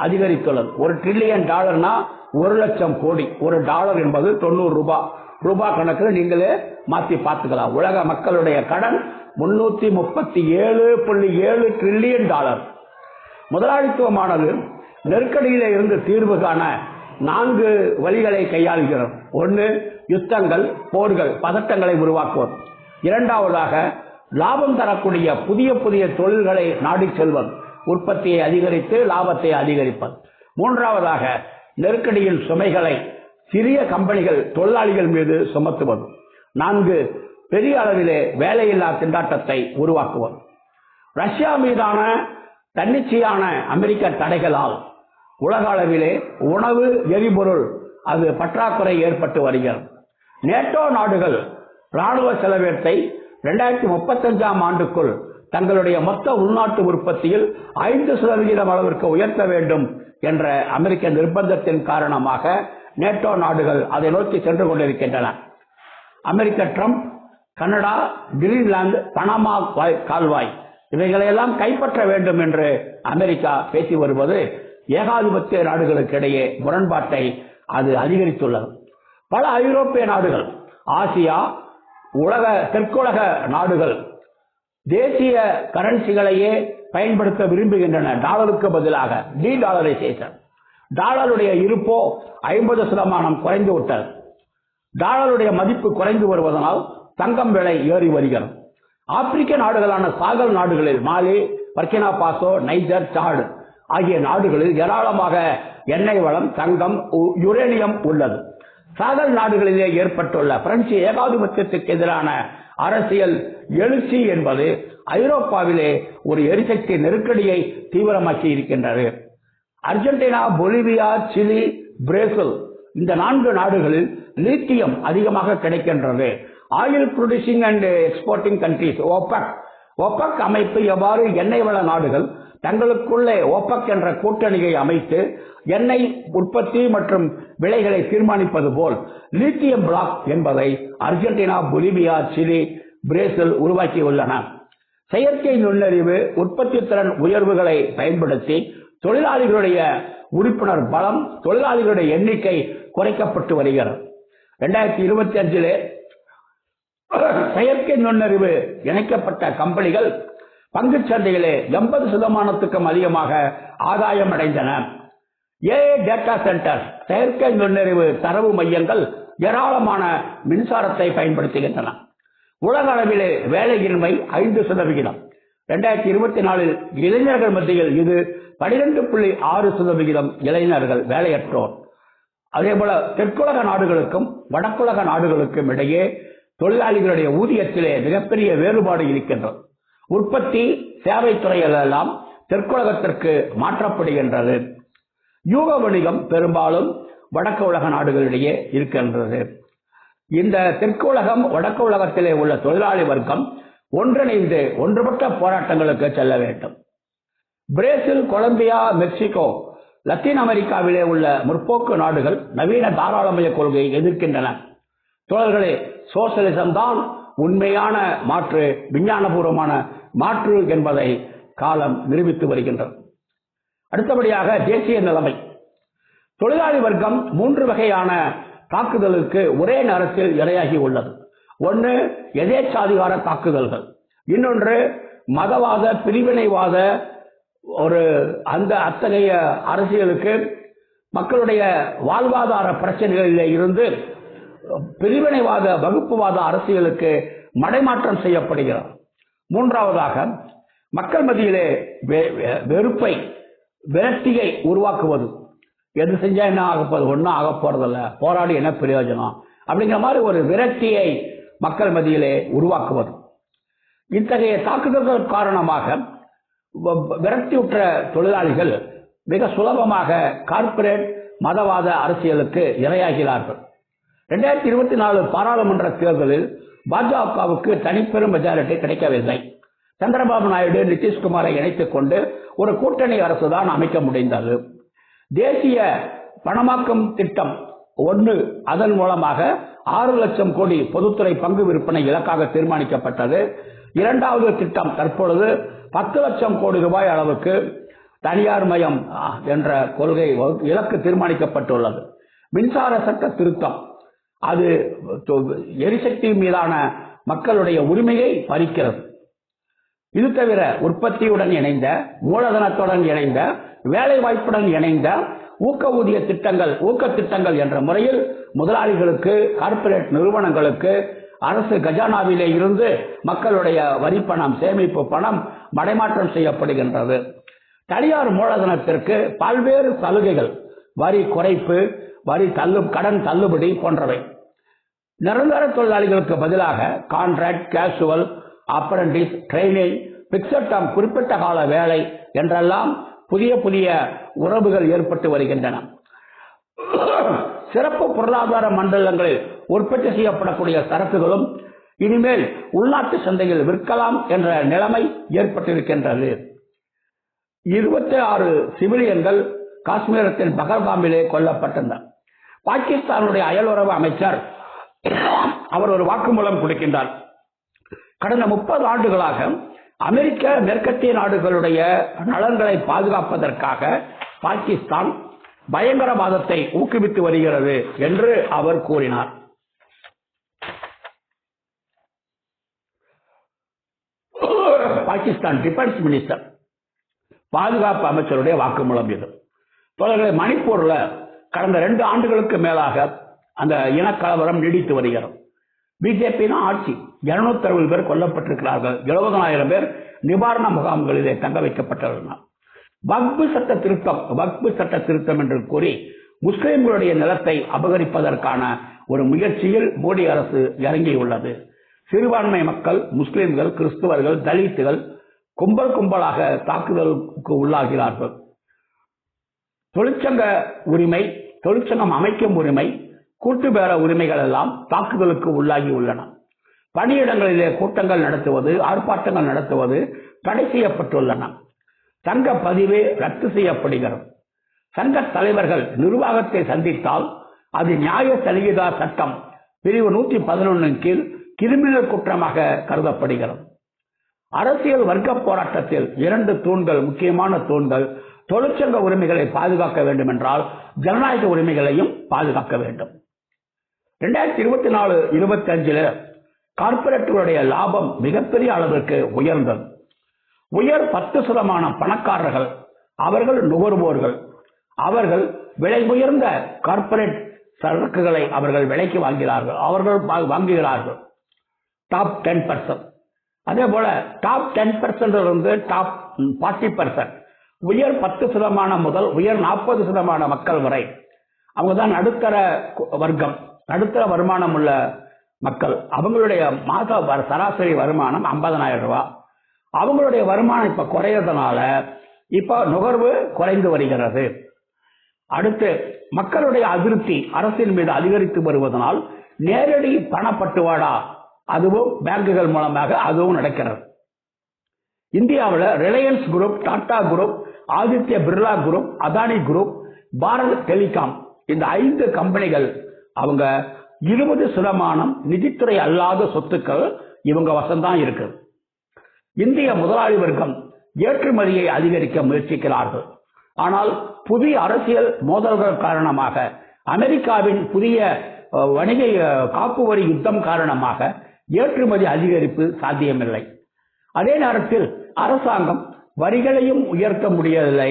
அதிகரித்துள்ளது. ஒரு டிரில்லியன் டாலர்னா 1,00,000 கோடி. ஒரு டாலர் என்பது 90 ரூபாய். ரூபாய் கணக்கில் நீங்களே மாற்றி பார்த்துக்கலாம். உலக மக்களுடைய கடன் 337.7 டிரில்லியன் டாலர். முதலாளித்துவமானது நெருக்கடியில இருந்து தீர்வு காண 4 வழிகளை கையாளுகிறது. 1, யுத்தங்கள், போர்கள், பதட்டங்களை உருவாக்குவது. 2வதாக லாபம் தரக்கூடிய புதிய புதிய தொழில்களை நாடி செல்வது, உற்பத்தியை அதிகரித்து லாபத்தை அதிகரிப்பது. 3வதாக நெருக்கடியின் சுமைகளை சிறிய கம்பெனிகள் தொழிலாளிகள் மீது சுமத்துவது. 4, பெரிய அளவிலே வேலையில்லா திண்டாட்டத்தை உருவாக்குவது. ரஷ்யா மீதான தன்னிச்சையான அமெரிக்க தடைகளால் உலக அளவிலே உணவு, எரிபொருள் அது பற்றாக்குறை ஏற்பட்டு வருகிறது. நேட்டோ நாடுகள் ராணுவ செலவினத்தை 2035ஆம் ஆண்டுக்குள் தங்களுடைய மொத்த உள்நாட்டு உற்பத்தியில் 5% அளவிற்கு உயர்த்த வேண்டும் என்ற அமெரிக்க நிர்பந்தத்தின் காரணமாக நேட்டோ நாடுகள் அதை நோக்கி சென்று கொண்டிருக்கின்றன. அமெரிக்க ட்ரம்ப் கனடா, கிரீன்லாந்து, பனாமா கால்வாய் இவைகளையெல்லாம் கைப்பற்ற வேண்டும் என்று அமெரிக்கா பேசி வருவது ஏகாதிபத்திய நாடுகளுக்கு இடையே முரண்பாட்டை அது அதிகரித்துள்ளது. பல ஐரோப்பிய நாடுகள், ஆசியா, தெற்குலக நாடுகள் தேசிய கரன்சிகளையே பயன்படுத்த விரும்புகின்றன. டாலருக்கு பதிலாக டாலரைசேஷன். டாலருடைய இருப்போ 50% குறைந்து விட்டது. டாலருடைய மதிப்பு குறைந்து வருவதனால் தங்கம் விலை ஏறி வருகிறது. ஆப்பிரிக்க நாடுகளான சாகல் நாடுகளில் மாலி, பர்கினா பாசோ, நைஜர், சாட் ஆகிய நாடுகளில் ஏராளமாக எண்ணெய் வளம், தங்கம், யுரேனியம் உள்ளது. சாகல் நாடுகளிலே ஏற்பட்டுள்ள பிரெஞ்சு ஏகாதிபத்தியத்துக்கு எதிரான அரசியல் எழுச்சி என்பது ஐரோப்பாவிலே ஒரு எரிசக்தி நெருக்கடியை தீவிரமாக்கி இருக்கின்றது. அர்ஜென்டினா, பொலிவியா, சிலி, பிரேசில் இந்த 4 நாடுகளில் லித்தியம் அதிகமாக கிடைக்கின்றது. Oil producing and exporting countries OPEC அமைப்பு எவ்வாறு எண்ணெய் வள நாடுகள் தங்களுக்குள்ளே OPEC என்ற கூட்டணியை அமைத்து எண்ணெய் உற்பத்தி மற்றும் விலைகளை தீர்மானிப்பது போல் லித்தியம் பிளாக் என்பதை அர்ஜென்டினா, பொலிவியா, சிலி, பிரேசில் உருவாக்கியுள்ளன. செயற்கை நுண்ணறிவு, உற்பத்தி திறன் உயர்வுகளை பயன்படுத்தி தொழிலாளிகளுடைய உறுப்பினர் பலம், தொழிலாளிகளுடைய எண்ணிக்கை குறைக்கப்பட்டு வருகிறது. 2025 செயற்கை நுண்ணறிவு இணைக்கப்பட்ட கம்பெனிகள் பங்கு சந்தையிலே 80% அதிகமாக ஆதாயம் அடைந்தன. ஏஐ டேட்டா சென்டர், செயற்கை நுண்ணறிவு தரவு மையங்கள் ஏராளமான மின்சாரத்தை பயன்படுத்துகின்றன. உலக அளவிலே வேலையின்மை 5%. 2024 இளைஞர்கள் மத்தியில் இது 12.6% இளைஞர்கள் வேலையற்றோர். அதே போல தெற்குலக நாடுகளுக்கும் வடக்குலக நாடுகளுக்கும் இடையே தொழிலாளிகளுடைய ஊதியத்திலே மிகப்பெரிய வேறுபாடு இருக்கின்றது. உற்பத்தி சேவை துறைகள் எல்லாம் தெற்குலகத்திற்கு மாற்றப்படுகின்றது. யூக வணிகம் பெரும்பாலும் வடக்கு உலக நாடுகளிடையே இருக்கின்றது. இந்த தெற்கு உலகம் வடக்கு உலகத்திலே உள்ள தொழிலாளி வர்க்கம் ஒன்றிணைந்து ஒன்றுபட்ட போராட்டங்களுக்கு செல்ல வேண்டும். பிரேசில், கொலம்பியா, மெக்சிகோ, லத்தீன் அமெரிக்காவிலே உள்ள முற்போக்கு நாடுகள் நவீன தாராளமய கொள்கையை எதிர்க்கின்றன. தோழர்களே, சோசியலிசம் தான் உண்மையான மாற்று, விஞ்ஞானபூர்வமான மாற்று என்பதை காலம் நிரூபித்து வருகின்றது. அடுத்தபடியாக தேசிய நிலைமை. தொழிலாளி வர்க்கம் 3 வகையான தாக்குதலுக்கு ஒரே நேரத்தில் இரையாகி உள்ளது. ஒன்று எதேச்சாதிகார தாக்குதல்கள், இன்னொன்று மதவாத பிரிவினைவாத அத்தகைய அரசியலுக்கு மக்களுடைய வாழ்வாதார பிரச்சனைகளிலே இருந்து பிரிவினைவாத வகுப்புவாத அரசியலுக்கு மடைமாற்றம் செய்யப்படுகிறது. மூன்றாவதாக மக்கள் மத்தியிலே வெறுப்பை, விரக்தியை உருவாக்குவது. எது செஞ்சா என்ன ஆக போறது, ஒன்னும் ஆக போறதில்ல, போராடி என்ன பிரயோஜனம் அப்படிங்கிற மாதிரி ஒரு விரக்தியை மக்கள் மத்தியிலே உருவாக்குவது. இத்தகைய தாக்குதல்கள் காரணமாக விரக்தியுற்ற தொழிலாளிகள் மிக சுலபமாக கார்ப்பரேட் மதவாத அரசியலுக்கு இரையாகிறார்கள். 2024 பாராளுமன்ற தேர்தலில் பாஜகவுக்கு தனிப்பெரும் மெஜாரிட்டி கிடைக்கவில்லை. சந்திரபாபு நாயுடு, நிதிஷ்குமாரை இணைத்துக் கொண்டு ஒரு கூட்டணி அரசுதான் அமைக்க முடிந்தது. தேசிய பணமாக்கும் திட்டம் 1, அதன் மூலமாக 6 லட்சம் கோடி பொதுத்துறை பங்கு விற்பனை இலக்காக தீர்மானிக்கப்பட்டது. இரண்டாவது திட்டம் தற்பொழுது 10 லட்சம் கோடி ரூபாய் அளவுக்கு தனியார் மயம் என்ற கொள்கை இலக்கு தீர்மானிக்கப்பட்டுள்ளது. மின்சார சட்ட திருத்தம், அது எரிசக்தி மீதான மக்களுடைய உரிமையை பறிக்கிறது. இது தவிர உற்பத்தியுடன் இணைந்த, மூலதனத்துடன் இணைந்த, வேலை வாய்ப்புடன் இணைந்த ஊக்க திட்டங்கள் என்ற முறையில் முதலாளிகளுக்கு, கார்ப்பரேட் நிறுவனங்களுக்கு அரசு கஜானாவிலே இருந்து மக்களுடைய வரி பணம், சேமிப்பு பணம் மடைமாற்றம் செய்யப்படுகின்றது. தனியார் மூலதனத்திற்கு பல்வேறு சலுகைகள், வரி குறைப்பு, கடன் தள்ளுபடி போன்றவை. நிரந்தர தொழிலாளிகளுக்கு பதிலாக contract, casual, apprentice, training, fixed term, குறிப்பிட்ட கால வேலை என்றெல்லாம் புதிய உறவுகள் ஏற்பட்டு வருகின்றன. சிறப்பு பொருளாதார மண்டலங்களில் உற்பத்தி செய்யப்படக்கூடிய சரக்குகளும் இனிமேல் உள்நாட்டு சந்தையில் விற்கலாம் என்ற நிலைமை ஏற்பட்டிருக்கின்றது. 26 சிவிலியன்கள் காஷ்மீரத்தின் பகல்காமிலே கொல்லப்பட்டனர். பாகிஸ்தானுடைய அயலுறவு அமைச்சர் அவர் ஒரு வாக்குமூலம் கொடுக்கின்றார். கடந்த 30 ஆண்டுகளாக அமெரிக்க, மேற்கத்திய நாடுகளுடைய நலன்களை பாதுகாப்பதற்காக பாகிஸ்தான் பயங்கரவாதத்தை ஊக்குவித்து வருகிறது என்று அவர் கூறினார். பாகிஸ்தான் டிஃபென்ஸ் மினிஸ்டர், பாதுகாப்பு அமைச்சருடைய வாக்குமூலம் இது. தொடர்ந்து மணிப்பூர்ல கடந்த 2 ஆண்டுகளுக்கு மேலாக அந்த இனக்கலவரம் நீடித்து வருகிறது. பிஜேபி ஆட்சி, 260 பேர் கொல்லப்பட்டிருக்கிறார்கள். 70,000 பேர் நிவாரண முகாம்களிலே தங்க வைக்கப்பட்டுள்ளனர். வக்பு சட்ட திருத்தம் என்று கூறி முஸ்லிம்களுடைய நிலத்தை அபகரிப்பதற்கான ஒரு முயற்சியில் மோடி அரசு இறங்கியுள்ளது. சிறுபான்மை மக்கள், முஸ்லிம்கள், கிறிஸ்துவர்கள், தலித்துகள் கும்பலாக தாக்குதலுக்கு உள்ளாகிறார்கள். தொழிற்சங்க உரிமை, தொழிற்சங்கம் அமைக்கும் உரிமை, கூட்டுபேர உரிமைகள் எல்லாம் தாக்குதலுக்கு உள்ளாகி உள்ளன. பணியிடங்களிலே கூட்டங்கள் நடத்துவது, ஆர்ப்பாட்டங்கள் நடத்துவது தடை செய்யப்பட்டுள்ளன. சங்க பதிவு ரத்து செய்யப்படுகிறது. சங்க தலைவர்கள் நிர்வாகத்தை சந்தித்தால் அது நியாய சலுகைதா சட்டம் பிரிவு 111 கீழ் கிரிமினல் குற்றமாக கருதப்படுகிறது. அரசியல் வர்க்க போராட்டத்தில் 2 தூண்கள், முக்கியமான தூண்கள் தொழிற்சங்க உரிமைகளை பாதுகாக்க வேண்டும் என்றால் ஜனநாயக உரிமைகளையும் பாதுகாக்க வேண்டும். 2024-25 கார்ப்பரேட்டுகளுடைய லாபம் மிகப்பெரிய அளவிற்கு உயர்ந்தது. உயர் 10% பணக்காரர்கள், அவர்கள் நுகர்வோர்கள், அவர்கள் விலை உயர்ந்த கார்ப்பரேட் சரக்குகளை அவர்கள் விலைக்கு வாங்குகிறார்கள். டாப் 10%. அதே போல டாப் 10% இருந்து டாப் 40%, உயர் 10% முதல் உயர் 40% மக்கள் வரை, அவங்க தான் நடுத்தர வர்க்கம், நடுத்தர வருமானம் உள்ள மக்கள். அவங்களுடைய மாத சராசரி வருமானம் 50,000 ரூபாய். அவங்களுடைய வருமானம் இப்ப குறையறதுனால இப்ப நுகர்வு குறைந்து வருகிறது. அடுத்து மக்களுடைய அதிருப்தி அரசின் மீது அதிகரித்து வருவதனால் நேரடி பணப்பட்டுவாடா அதுவும் பேங்குகள் மூலமாக அதுவும் நடக்கிறது. இந்தியாவில் Reliance group, Tata group, Aditya Birla group, Adani group, Bharat telecom, இந்த 5 கம்பெனிகள் அவங்க 20% நிதித்துறை அல்லாத சொத்துக்கள் இவங்க வசம்தான் இருக்கு. இந்திய முதலாளி வர்க்கம் ஏற்றுமதியை அதிகரிக்க முயற்சிக்கிறார்கள். ஆனால் புதிய அரசியல் மோதல்கள் காரணமாக, அமெரிக்காவின் புதிய வணிக காப்பு வரி யுத்தம் காரணமாக ஏற்றுமதி அதிகரிப்பு சாத்தியமில்லை. அதே நேரத்தில் அரசாங்கம் வரிகளையும் உயர்த்த முடியவில்லை.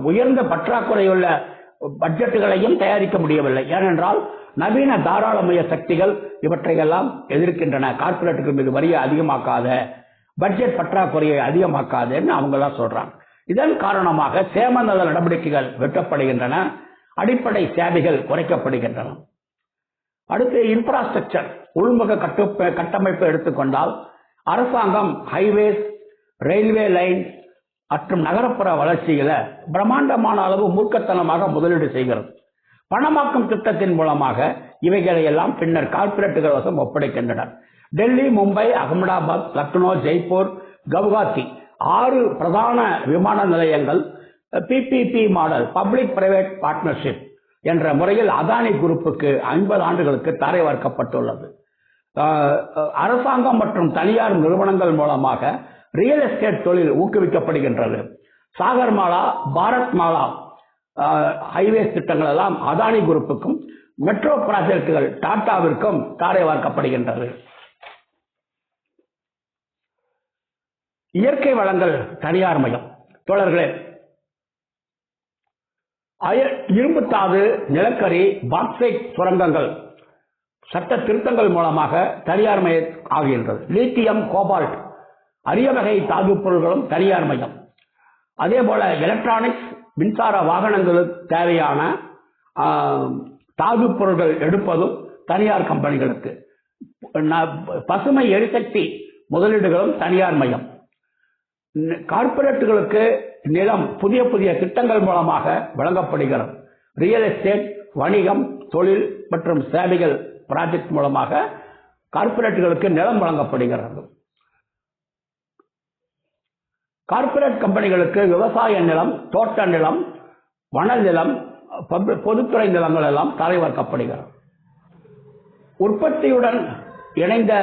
உயர்ந்த பற்றாக்குறையுள்ள பட்ஜெட்டுகளையும் தயாரிக்க முடியவில்லை. ஏனென்றால் நவீன தாராளமய சக்திகள் இவற்றையெல்லாம் எதிர்க்கின்றன. கார்ப்பரேட்டுகள் மீது வரியை அதிகமாக்காத, பட்ஜெட் பற்றாக்குறையை அதிகமாக்காதுன்னு அவங்க எல்லாம் சொல்றாங்க. இதன் காரணமாக சேம நல நடவடிக்கைகள் வெட்டப்படுகின்றன, அடிப்படை சேவைகள் குறைக்கப்படுகின்றன. அடுத்து இன்ஃப்ராஸ்ட்ரக்சர், உள்முக கட்டமைப்பு எடுத்துக்கொண்டால் அரசாங்கம் ஹைவேஸ், ரயில்வே லைன் மற்றும் நகரப்புற வளர்ச்சியில பிரம்மாண்டமான அளவு மூர்க்கத்தனமாக முதலீடு செய்கிறது. பணமாக்கும் திட்டத்தின் மூலமாக இவைகளை எல்லாம் பின்னர் கார்ப்பரேட்டுகள் வசம் ஒப்படைக்கின்றனர். டெல்லி, மும்பை, அகமதாபாத், லக்னோ, ஜெய்ப்பூர், கவுஹாத்தி 6 பிரதான விமான நிலையங்கள் PPP model, public private partnership என்ற முறையில் அதானி குரூப்புக்கு 50 ஆண்டுகளுக்கு தாரை வார்க்கப்பட்டுள்ளது. அரசாங்கம் மற்றும் தனியார் நிறுவனங்கள் மூலமாக ரியல் எஸ்டேட் தொழில் ஊக்குவிக்கப்படுகின்றது. சாகர் மாலா, பாரத் மாலா ஹைவேஸ் திட்டங்கள் எல்லாம் அதானி குரூப்புக்கும், மெட்ரோ ப்ராஜெக்டுகள் டாடாவிற்கும் தாரை வார்க்கப்படுகின்றது. இயற்கை வளங்கள் தனியார் மயம். தோழர்களே, இரும்புத்தாது, நிலக்கரி, பாக்சைட் சுரங்கங்கள் சட்ட திருத்தங்கள் மூலமாக தனியார் மயம் ஆகின்றது. லீத்தியம், கோபால்ட், அரிய வகை தாது பொருள்களும் தனியார் மயம். அதே போல எலக்ட்ரானிக்ஸ், மின்சார வாகனங்களுக்கு தேவையான தாது பொருட்கள் எடுப்பதும் தனியார் கம்பெனிகளுக்கு. பசுமை எரிசக்தி முதலீடுகளும் தனியார் மயம். கார்ப்பரேட்டுகளுக்கு நிலம் புதிய புதிய திட்டங்கள் மூலமாக வழங்கப்படுகிறது. ரியல் எஸ்டேட், வணிகம், தொழில் மற்றும் சேவைகள் ப்ராஜெக்ட் மூலமாக கார்ப்பரேட்டுகளுக்கு நிலம் வழங்கப்படுகிறது. கார்ப்பரேட் கம்பெனிகளுக்கு விவசாய நிலம், தோட்ட நிலம், வன நிலம், பொதுத்துறை நிலங்கள் எல்லாம் தரைவார்க்கப்படுகிறது. உற்பத்தியுடன் இணைந்த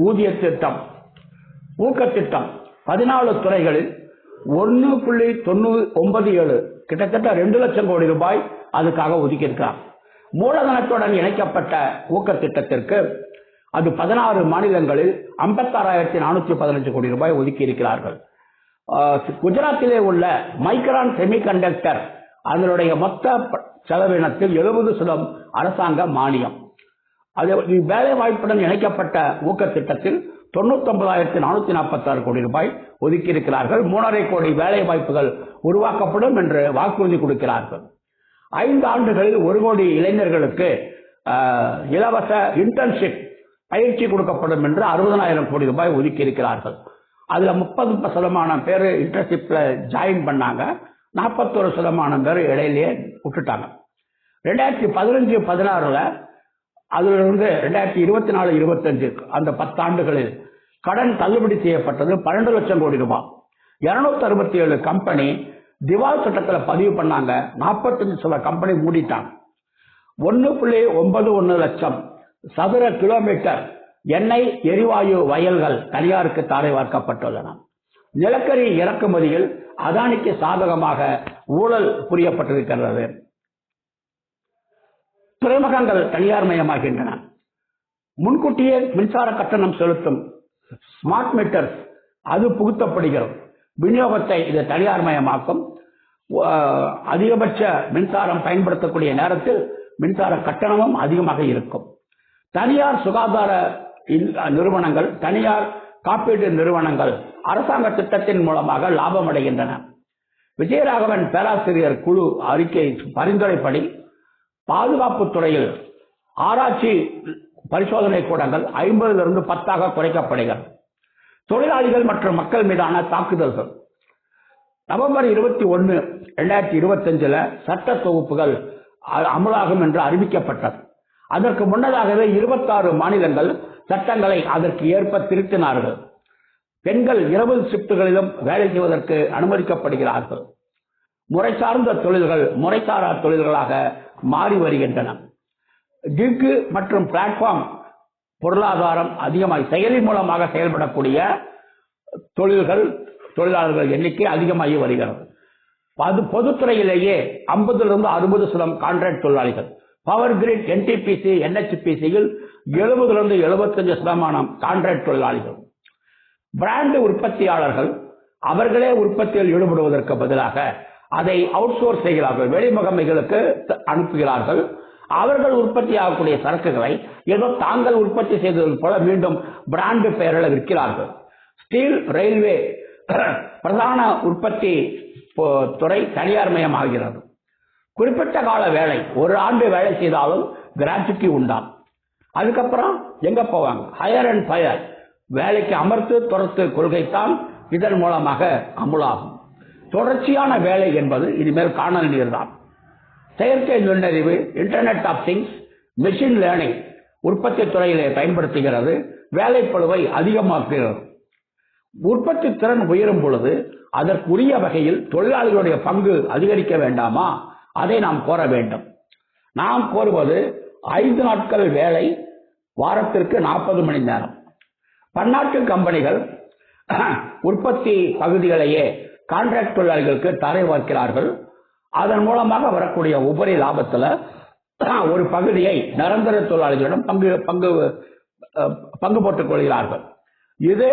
ஊதிய திட்டம், ஊக்கத்திட்டம் 14 துறைகளில் 1.97 கிட்டத்தட்ட 2 லட்சம் கோடி ரூபாய் அதுக்காக ஒதுக்கியிருக்கிறார். மூலதனத்துடன் இணைக்கப்பட்ட ஊக்கத்திட்டத்திற்கு அது 16 மாநிலங்களில் 56,415 கோடி ரூபாய் ஒதுக்கி இருக்கிறார்கள். குஜராத்திலே உள்ள மைக்ரான் செமிகண்டக்டர் அதனுடைய மொத்த செலவினத்தில் 70% அரசாங்க மானியம். வேலை வாய்ப்புடன் இணைக்கப்பட்ட ஊக்கத்திட்டத்தில் 99,446 கோடி ரூபாய் ஒதுக்கி இருக்கிறார்கள். 3.5 கோடி வேலை வாய்ப்புகள் உருவாக்கப்படும் என்று வாக்குறுதி கொடுக்கிறார்கள். 5 ஆண்டுகளில் 1 கோடி இளைஞர்களுக்கு இலவச இன்டர்ன்ஷிப் பயிற்சி கொடுக்கப்படும் என்று 60,000 கோடி ரூபாய் ஒதுக்கி இருக்கிறார்கள். அதுல 30% பேர் இன்டர்ன்ஷிப்ல ஜாயின் பண்ணாங்க, 41% பேர் இடையிலேயே விட்டுட்டாங்க. 2015-16 அதிலிருந்து 2024-25 அந்த 10 ஆண்டுகளில் கடன் தள்ளுபடி செய்யப்பட்டது 12 லட்சம் கோடி ரூபாய். 267 கம்பெனி திவால் சட்டத்தில் பதிவு பண்ணாங்க. 45 கம்பெனி மூடிட்டாங்க. 1.91 லட்சம் சதுர கிலோமீட்டர் எண்ணெய் எரிவாயு வயல்கள் தனியாருக்கு தாரை வார்க்கப்பட்டுள்ளன. நிலக்கரி இறக்குமதியில் அதானிக்கு சாதகமாக ஊழல் புரியப்பட்டிருக்கிறது. துறைமுகங்கள் தனியார் மயமாகின்றன. முன்கூட்டியே மின்சார கட்டணம் செலுத்தும் ஸ்மார்ட் மீட்டர்ஸ் அது புகுத்தப்படுகிறது. விநியோகத்தை இது தனியார் மயமாக்கும். அதிகபட்ச மின்சாரம் பயன்படுத்தக்கூடிய நேரத்தில் மின்சார கட்டணமும் அதிகமாக இருக்கும். தனியார் சுகாதார நிறுவனங்கள், தனியார் காப்பீடு நிறுவனங்கள் அரசாங்க திட்டத்தின் மூலமாக லாபம் அடைகின்றன. விஜயராகவன் பேராசிரியர் குழு அறிக்கை பரிந்துரைப்படி பாதுகாப்பு துறையில் ஆராய்ச்சி பரிசோதனை கூடங்கள் 50 10 குறைக்கப்படுகிறது. தொழிலாளிகள் மற்றும் மக்கள் மீதான தாக்குதல்கள். நவம்பர் 21, 2025 சட்ட தொகுப்புகள் அமலாகும் என்று அறிவிக்கப்பட்டது. அதற்கு முன்னதாகவே 26 மாநிலங்கள் சட்டங்களை அதற்கு ஏற்ப திருத்தினார்கள். பெண்கள் இரவு ஷிப்டுகளிலும் வேலை செய்வதற்கு அனுமதிக்கப்படுகிறார்கள். முறை சார்ந்த தொழில்கள் முறைசாரா தொழில்களாக மாறி வருகின்றன. கிக் மற்றும் பிளாட்ஃபார்ம் பொருளாதாரம் அதிகமாக செயலி மூலமாக செயல்படக்கூடிய தொழிலாளர்கள் எண்ணிக்கை அதிகமாகி வருகிறது. பொதுத்துறையிலேயே 50-60% கான்ட்ராக்ட் தொழிலாளிகள். பவர் கிரிட், NTPC, NHPCயில் 70-75% கான்ட்ராக்ட் தொழிலாளிகள். பிராண்ட் உற்பத்தியாளர்கள் அவர்களே உற்பத்தியில் ஈடுபடுவதற்கு பதிலாக அதை அவுட் சோர்ஸ் செய்கிறார்கள், வெளிமுகமைகளுக்கு அனுப்புகிறார்கள். அவர்கள் உற்பத்தி ஆகக்கூடிய சரக்குகளை ஏதோ தாங்கள் உற்பத்தி செய்தது போல மீண்டும் பிராண்ட் பெயரில் விற்கிறார்கள். ஸ்டீல், ரயில்வே பிரதான உற்பத்தி துறை தனியார் மயமாகிறது. குறிப்பிட்ட கால வேலை, ஒரு ஆண்டு வேலை செய்தாலும் கிராஜுவிட்டி உண்டாம். அதுக்கப்புறம் எங்க போவாங்க? ஹையர் அண்ட் ஃபயர், வேலைக்கு அமர்த்து துரத்து கொள்கைத்தான் இதன் மூலமாக அமுலாகும். தொடர்ச்சியான வேலை என்பது இனிமேல் காணல் நீர் தான். செயற்கை நுண்ணறிவு, internet of things, machine learning உற்பத்தி துறையிலே பயன்படுத்துகிறது. வேலைப்பளுவை அதிகமாக்குகிறது. உற்பத்தி திறன் உயரும் பொழுது அதற்குரிய வகையில் தொழிலாளிகளுடைய பங்கு அதிகரிக்க வேண்டாமா? அதை நாம் கோர வேண்டும். நாம் கோருவது 5 நாட்கள் வேலை, வாரத்திற்கு 40 மணி நேரம். பன்னாட்டு கம்பெனிகள் உற்பத்தி பகுதிகளையே கான்ட்ராக்ட் தொழிலாளிகளுக்கு தரை வார்க்கிறார்கள். அதன் மூலமாக வரக்கூடிய உபரி லாபத்தில் ஒரு பகுதியை நிரந்தர தொழிலாளிகளிடம் பங்கு போட்டுக் கொள்கிறார்கள். இது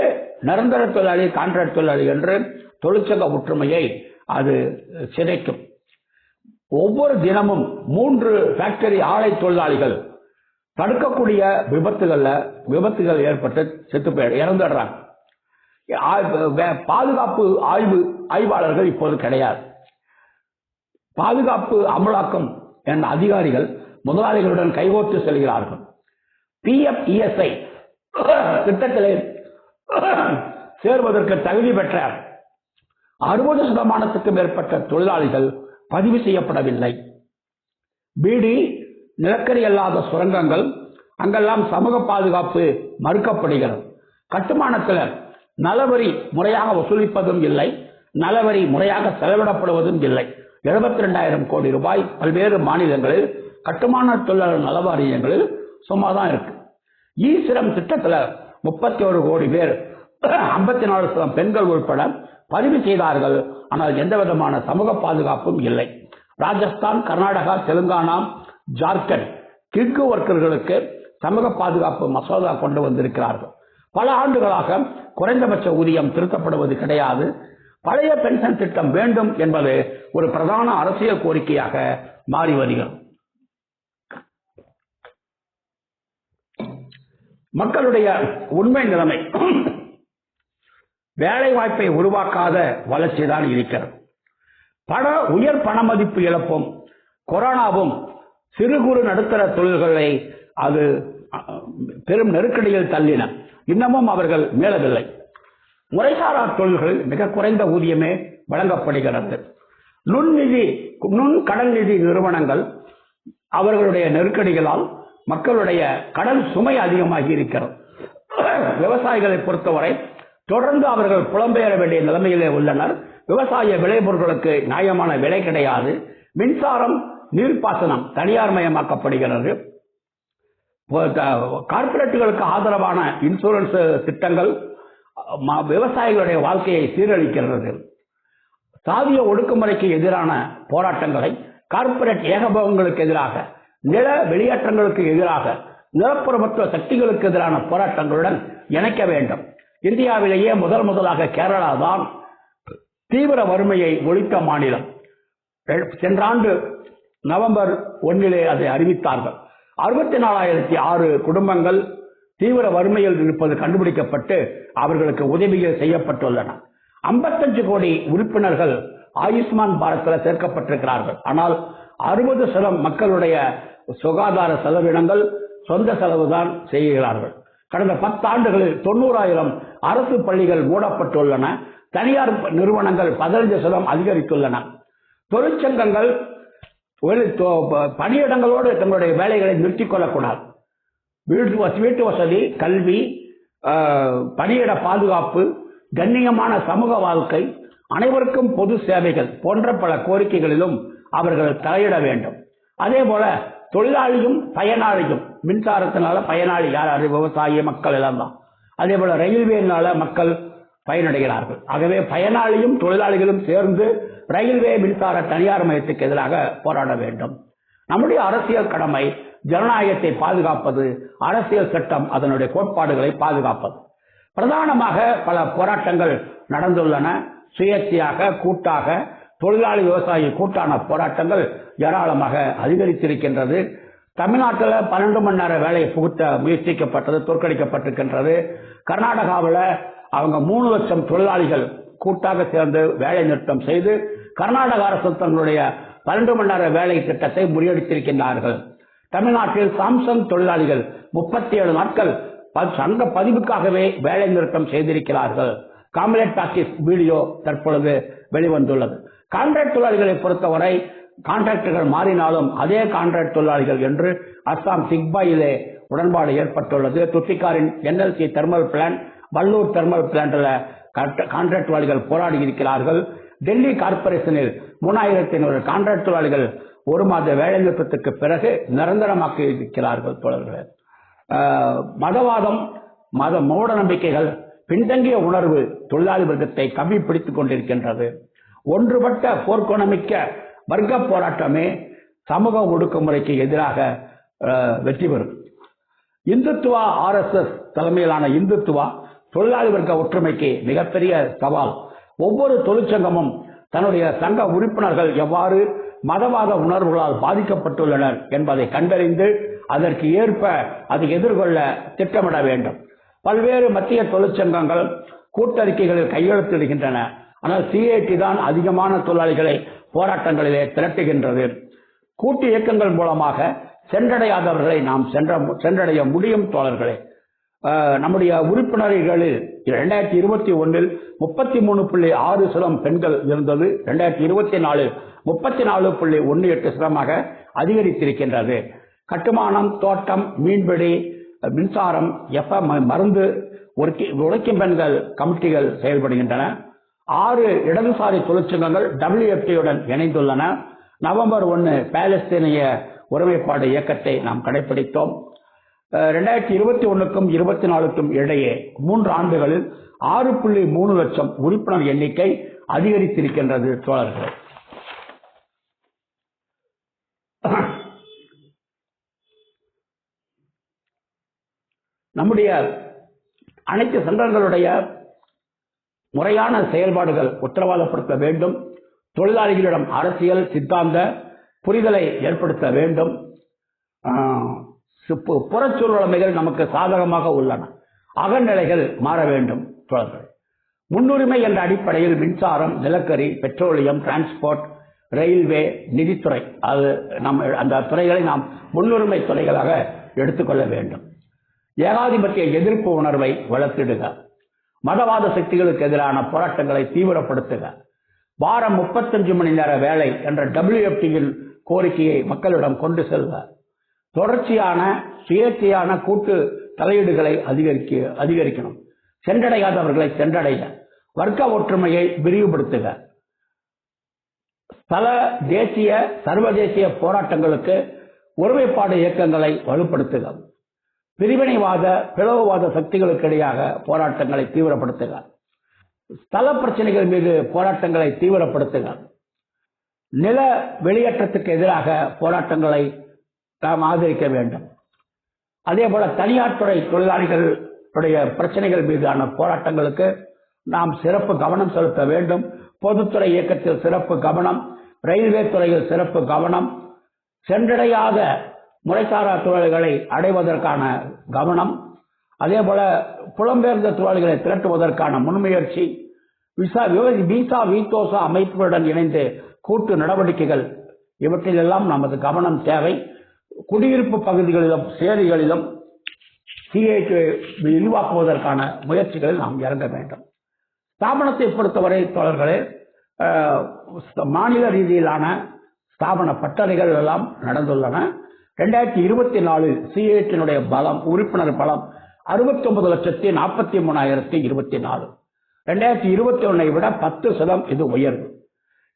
நிரந்தர தொழிலாளி, கான்ட்ராக்ட் தொழிலாளி என்று தொழிற்சங்க ஒற்றுமையை அது சிதைக்கும். ஒவ்வொரு தினமும் 3 ஃபேக்டரி ஆலை தொழிலாளிகள் தடுக்கக்கூடிய விபத்துகள் ஏற்பட்டு செத்து இறந்துடுறாங்க. பாதுகாப்பு ஆய்வாளர்கள் இப்போது கிடையாது. பாதுகாப்பு அமலாக்கம் என்ற அதிகாரிகள் முதலாளிகளுடன் கைகோர்த்து செல்கிறார்கள். PFESI திட்டத்திலே சேர்வதற்கு தகுதி பெற்ற 60% மேற்பட்ட தொழிலாளிகள் பதிவு செய்யப்படவில்லை. பீடி, நிலக்கரி அல்லாத சுரங்கங்கள், அங்கெல்லாம் சமூக பாதுகாப்பு மறுக்கப்படுகிறது. கட்டுமானத்தில் நலவரி முறையாக வசூலிப்பதும் இல்லை, நலவரி முறையாக செலவிடப்படுவதும் இல்லை. 72,000 கோடி ரூபாய் பல்வேறு மாநிலங்களில் கட்டுமான தொழிலாளர் நல வாரியங்களில் சும்மா தான் இருக்கு. ஈ-சிரம் திட்டத்தில் 31 கோடி பேர், 54% பெண்கள் உட்பட பதிவு செய்தார்கள். ஆனால் எந்த விதமான சமூக பாதுகாப்பும் இல்லை. ராஜஸ்தான், கர்நாடகா, தெலுங்கானா, ஜார்க்கண்ட் கிக் ஒர்க்கர்களுக்கு சமூக பாதுகாப்பு மசோதா கொண்டு வந்திருக்கிறார்கள். பல ஆண்டுகளாக குறைந்தபட்ச ஊதியம் திருத்தப்படுவது கிடையாது. பழைய பென்ஷன் திட்டம் வேண்டும் என்பது ஒரு பிரதான அரசியல் கோரிக்கையாக மாறி வருகிறது. மக்களுடைய உண்மை நிலைமை வேலை வாய்ப்பை உருவாக்காத வளர்ச்சி தான் இருக்கிறது. உயர் பண மதிப்பு இழப்பும் கொரோனாவும் சிறு குறு நடுத்தர தொழில்களை அது பெரும் நெருக்கடியில் தள்ளின. இன்னமும் அவர்கள் மீளவில்லை. முறைசாரா தொழில்களில் மிக குறைந்த ஊதியமே வழங்கப்படுகிறது. நுண் கடன் நிதி நிறுவனங்கள் அவர்களுடைய நெருக்கடிகளால் மக்களுடைய கடன் சுமை அதிகமாகி இருக்கிறது. விவசாயிகளை பொறுத்தவரை தொடர்ந்து அவர்கள் புலம்பெயர வேண்டிய நிலைமையிலே உள்ளனர். விவசாய விளைபொருட்களுக்கு நியாயமான விலை கிடையாது. மின்சாரம், நீர்ப்பாசனம் தனியார் மயமாக்கப்படுகிறது. கார்ப்பரேட்டுகளுக்கு ஆதரவான இன்சூரன்ஸ் திட்டங்கள் விவசாயிகளுடைய வாழ்க்கையை சீரழிக்கிறது. சாதிய ஒடுக்குமுறைக்கு எதிரான போராட்டங்களை கார்ப்பரேட் ஏகபோகங்களுக்கு எதிராக, நில வெளியேற்றங்களுக்கு எதிராக, நிலப்புறமற்ற சக்திகளுக்கு எதிரான போராட்டங்களுடன் இணைக்க வேண்டும். இந்தியாவிலேயே முதலாக கேரளா தான் தீவிர வறுமையை ஒழித்த மாநிலம். சென்ற ஆண்டு நவம்பர் 1 அதை அறிவித்தார்கள். 64,006 குடும்பங்கள் தீவிர வறுமையில் இருப்பது கண்டுபிடிக்கப்பட்டு அவர்களுக்கு உதவிகள் செய்யப்பட்டுள்ளன. 55 கோடி உறுப்பினர்கள் ஆயுஷ்மான் பாரத்தில் சேர்க்கப்பட்டிருக்கிறார்கள். ஆனால் 60% மக்களுடைய சுகாதார செலவினங்கள் சொந்த செலவுதான் செய்கிறார்கள். கடந்த 10 ஆண்டுகளில் 90,000 அரசு பள்ளிகள் மூடப்பட்டுள்ளன. தனியார் நிறுவனங்கள் 15% அதிகரித்துள்ளன. தொழிற்சங்கங்கள் பணியிடங்களோடு தங்களுடைய வேலைகளை நிறுத்திக் கொள்ளக்கூடாது. வீட்டு வசதி, கல்வி, பணியிட பாதுகாப்பு, கண்ணியமான சமூக வாழ்க்கை, அனைவருக்கும் பொது சேவைகள் போன்ற பல கோரிக்கைகளிலும் அவர்கள் தலையிட வேண்டும். அதே போல தொழிலாளியும் பயனாளியும், மின்சாரத்தினால பயனாளி யார்? விவசாய மக்கள் எல்லாம் தான். அதே போல ரயில்வேனால மக்கள் பயனடைகிறார்கள். ஆகவே பயனாளியும் தொழிலாளிகளும் சேர்ந்து ரயில்வே மின்சார தனியார் மயத்துக்கு எதிராக போராட வேண்டும். நம்முடைய அரசியல் கடமை ஜனநாயகத்தை பாதுகாப்பது, அரசியல் சட்டம் அதனுடைய கோட்பாடுகளை பாதுகாப்பது. பிரதானமாக பல போராட்டங்கள் நடந்துள்ளன. சுயேட்சையாக, கூட்டாக, தொழிலாளி விவசாயி கூட்டான போராட்டங்கள் ஏராளமாக அதிகரித்திருக்கின்றது. தமிழ்நாட்டில் 12 மணி நேர வேலையை புகுத்த முயற்சிக்கப்பட்டது, தோற்கடிக்கப்பட்டிருக்கின்றது. கர்நாடகாவில் அவங்க 3 லட்சம் தொழிலாளிகள் கூட்டாக சேர்ந்து வேலை நிறுத்தம் செய்து கர்நாடக அரசு தங்களுடைய 12 மணி நேர வேலை திட்டத்தை முறியடித்திருக்கின்றார்கள். தமிழ்நாட்டில் சாம்சங் தொழிலாளிகள் 37 நாட்கள் சங்க பதிவுக்காகவே வேலை நிறுத்தம் செய்திருக்கிறார்கள். காம்ரேட் டாக்கீஸ் வீடியோ தற்பொழுது வெளிவந்துள்ளது. கான்ட்ராக்ட் தொழிலாளிகளை பொறுத்தவரை கான்ட்ராக்டர்கள் மாறினாலும் அதே கான்ட்ராக்ட் தொழிலாளிகள் என்று அஸ்ஸாம் சிக்பாயிலே உடன்பாடு ஏற்பட்டுள்ளது. Tuticorin NLC thermal plant, Vallur thermal பிளான்ட்ல கான்ட்ராக்ட் தொழிலாளிகள் போராடி இருக்கிறார்கள். டெல்லி கார்பரேஷனில் 3,500 கான்ட்ராக்ட் தொழிலாளிகள் 1 மாத வேலை நிறுத்தத்துக்கு பிறகு நிரந்தரமாக்கி இருக்கிறார்கள். தோழர்களே, மதவாதம், மூட நம்பிக்கைகள், பின்தங்கிய உணர்வு தொழிலாளி வர்க்கத்தை கவி பிடித்துக் கொண்டிருக்கின்றது. ஒன்றுபட்ட போர்க்குணமிக்க வர்க்க போராட்டமே சமூக ஒடுக்குமுறைக்கு எதிராக வெற்றி பெறும். இந்துத்துவா, RSS தலைமையிலான இந்துத்துவா தொழிலாளி வர்க்க ஒற்றுமைக்கு மிகப்பெரிய சவால். ஒவ்வொரு தொழிற்சங்கமும் தன்னுடைய சங்க உறுப்பினர்கள் எவ்வாறு மதவாத உணர்வுகளால் பாதிக்கப்பட்டுள்ளனர் என்பதை கண்டறிந்து அதற்கு ஏற்ப அதை எதிர்கொள்ள திட்டமிட வேண்டும். பல்வேறு மத்திய தொழிற்சங்கங்கள் கூட்டறிக்கைகளில் கையெழுத்திடுகின்றன. ஆனால் CIT தான் அதிகமான தொழிலாளிகளை போராட்டங்களிலே திரட்டுகின்றது. கூட்டு இயக்கங்கள் மூலமாக சென்றடையாதவர்களை நாம் சென்றடைய முடியும். தோழர்களே, நம்முடைய உறுப்பினர்களில் 2021 33.6% பெண்கள் இருந்தது. 2024 34.18% அதிகரித்திருக்கின்றது. கட்டுமானம், தோட்டம், மீன்பிடி, மின்சாரம், FM, மருந்து, உழைக்கும் பெண்கள் கமிட்டிகள் செயல்படுகின்றன. 6 இடதுசாரி தொழிற்சங்கங்கள் WFT-யுடன் இணைந்துள்ளன. நவம்பர் 1 பாலஸ்தீனிய ஒருமைப்பாடு இயக்கத்தை நாம் கடைபிடித்தோம். 2021க்கும் 24க்கும் இடையே 3 ஆண்டுகளில் 6.3 லட்சம் உறுப்பினர் எண்ணிக்கை அதிகரித்திருக்கின்றது. தோழர்களே, நம்முடைய அனைத்து சங்கங்களுடைய முறையான செயல்பாடுகள் உத்தரவாதப்படுத்த வேண்டும். தொழிலாளிகளிடம் அரசியல் சித்தாந்த புரிதலை ஏற்படுத்த வேண்டும். புறச்சூழலைகள் நமக்கு சாதகமாக உள்ளன. அகநிலைகள் மாற வேண்டும். முன்னுரிமை என்ற அடிப்படையில் மின்சாரம், நிலக்கரி, பெட்ரோலியம், டிரான்ஸ்போர்ட், ரயில்வே, நிதித்துறை, அந்த துறைகளை நாம் முன்னுரிமை துறைகளாக எடுத்துக்கொள்ள வேண்டும். ஏகாதிபத்திய எதிர்ப்பு உணர்வை வளர்த்திடுக. மதவாத சக்திகளுக்கு எதிரான போராட்டங்களை தீவிரப்படுத்துக. வாரம் 35 மணி நேர வேலை என்ற WFT-யின் கோரிக்கையை மக்களிடம் கொண்டு செல்க. தொடர்ச்சியான சுயேட்சையான கூட்டு தலையீடுகளை அதிகரிக்கணும். சென்றடையாதவர்களை சென்றடைய. வர்க்க ஒற்றுமையை விரிவுபடுத்துக. பல தேசிய, சர்வதேசிய போராட்டங்களுக்கு ஒருமைப்பாடு இயக்கங்களை வலுப்படுத்துக. பிரிவினைவாத பிளவுவாத சக்திகளுக்கு இடையாக போராட்டங்களை தீவிரப்படுத்துக. ஸ்தல பிரச்சனைகள் மீது போராட்டங்களை தீவிரப்படுத்துக. நில வெளியேற்றத்துக்கு எதிராக போராட்டங்களை நாம் ஆதரிக்க வேண்டும். அதே போல தனியார் துறை தொழிலாளிகளுடைய பிரச்சனைகள் மீதான போராட்டங்களுக்கு நாம் சிறப்பு கவனம் செலுத்த வேண்டும். பொதுத்துறை இயக்கத்தில் சிறப்பு கவனம், ரயில்வே துறையில் சிறப்பு கவனம், சென்றடையாத முறைசாரா தொழில்களை அடைவதற்கான கவனம், அதே போல புலம்பெயர்ந்த தொழிலாளிகளை திரட்டுவதற்கான முன்முயற்சி, விசா வீத்தோசா அமைப்புகளுடன் இணைந்து கூட்டு நடவடிக்கைகள், இவற்றிலெல்லாம் நமது கவனம் தேவை. குடியிருப்பு பகுதிகளிலும் சேரிகளிலும் சிஏடி விரிவாக்குவதற்கான முயற்சிகளில் நாம் இறங்க வேண்டும். ஸ்தாபனத்தை பொறுத்தவரை தோழர்களே, மாநில ரீதியிலான ஸ்தாபன பட்டறைகள் எல்லாம் நடந்துள்ளன. 2024 சிஏடியினுடைய பலம், உறுப்பினர் பலம் 69,43,024. 2021 விட 10% இது உயர்வு.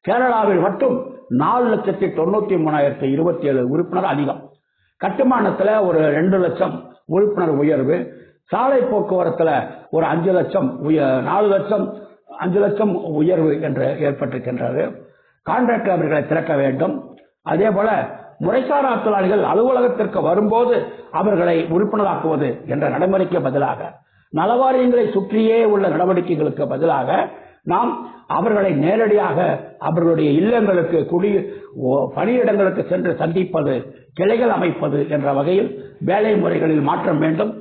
கேரளாவில் மட்டும் 4,93,027 உறுப்பினர் அதிகம். கட்டுமானத்தில் ஒரு 2 லட்சம் உறுப்பினர் உயர்வு, சாலை போக்குவரத்தில் ஒரு 5 லட்சம் 5 லட்சம் உயர்வு என்று ஏற்பட்டிருக்கின்றது. கான்ட்ராக்டர் அவர்களை திறக்க வேண்டும். அதே போல முறைசாரா தொழிலாளிகள் அலுவலகத்திற்கு வரும்போது அவர்களை உறுப்பினராக்குவது என்ற நடைமுறைக்கு பதிலாக, நலவாரியங்களை சுற்றியே உள்ள நடவடிக்கைகளுக்கு பதிலாக நாம் அவர்களை நேரடியாக அவர்களுடைய இல்லங்களுக்கு பணியிடங்களுக்கு சென்று சந்திப்பது, கிளைகள் அமைப்பது என்ற வகையில் வேலை முறைகளில் மாற்றம் வேண்டும்.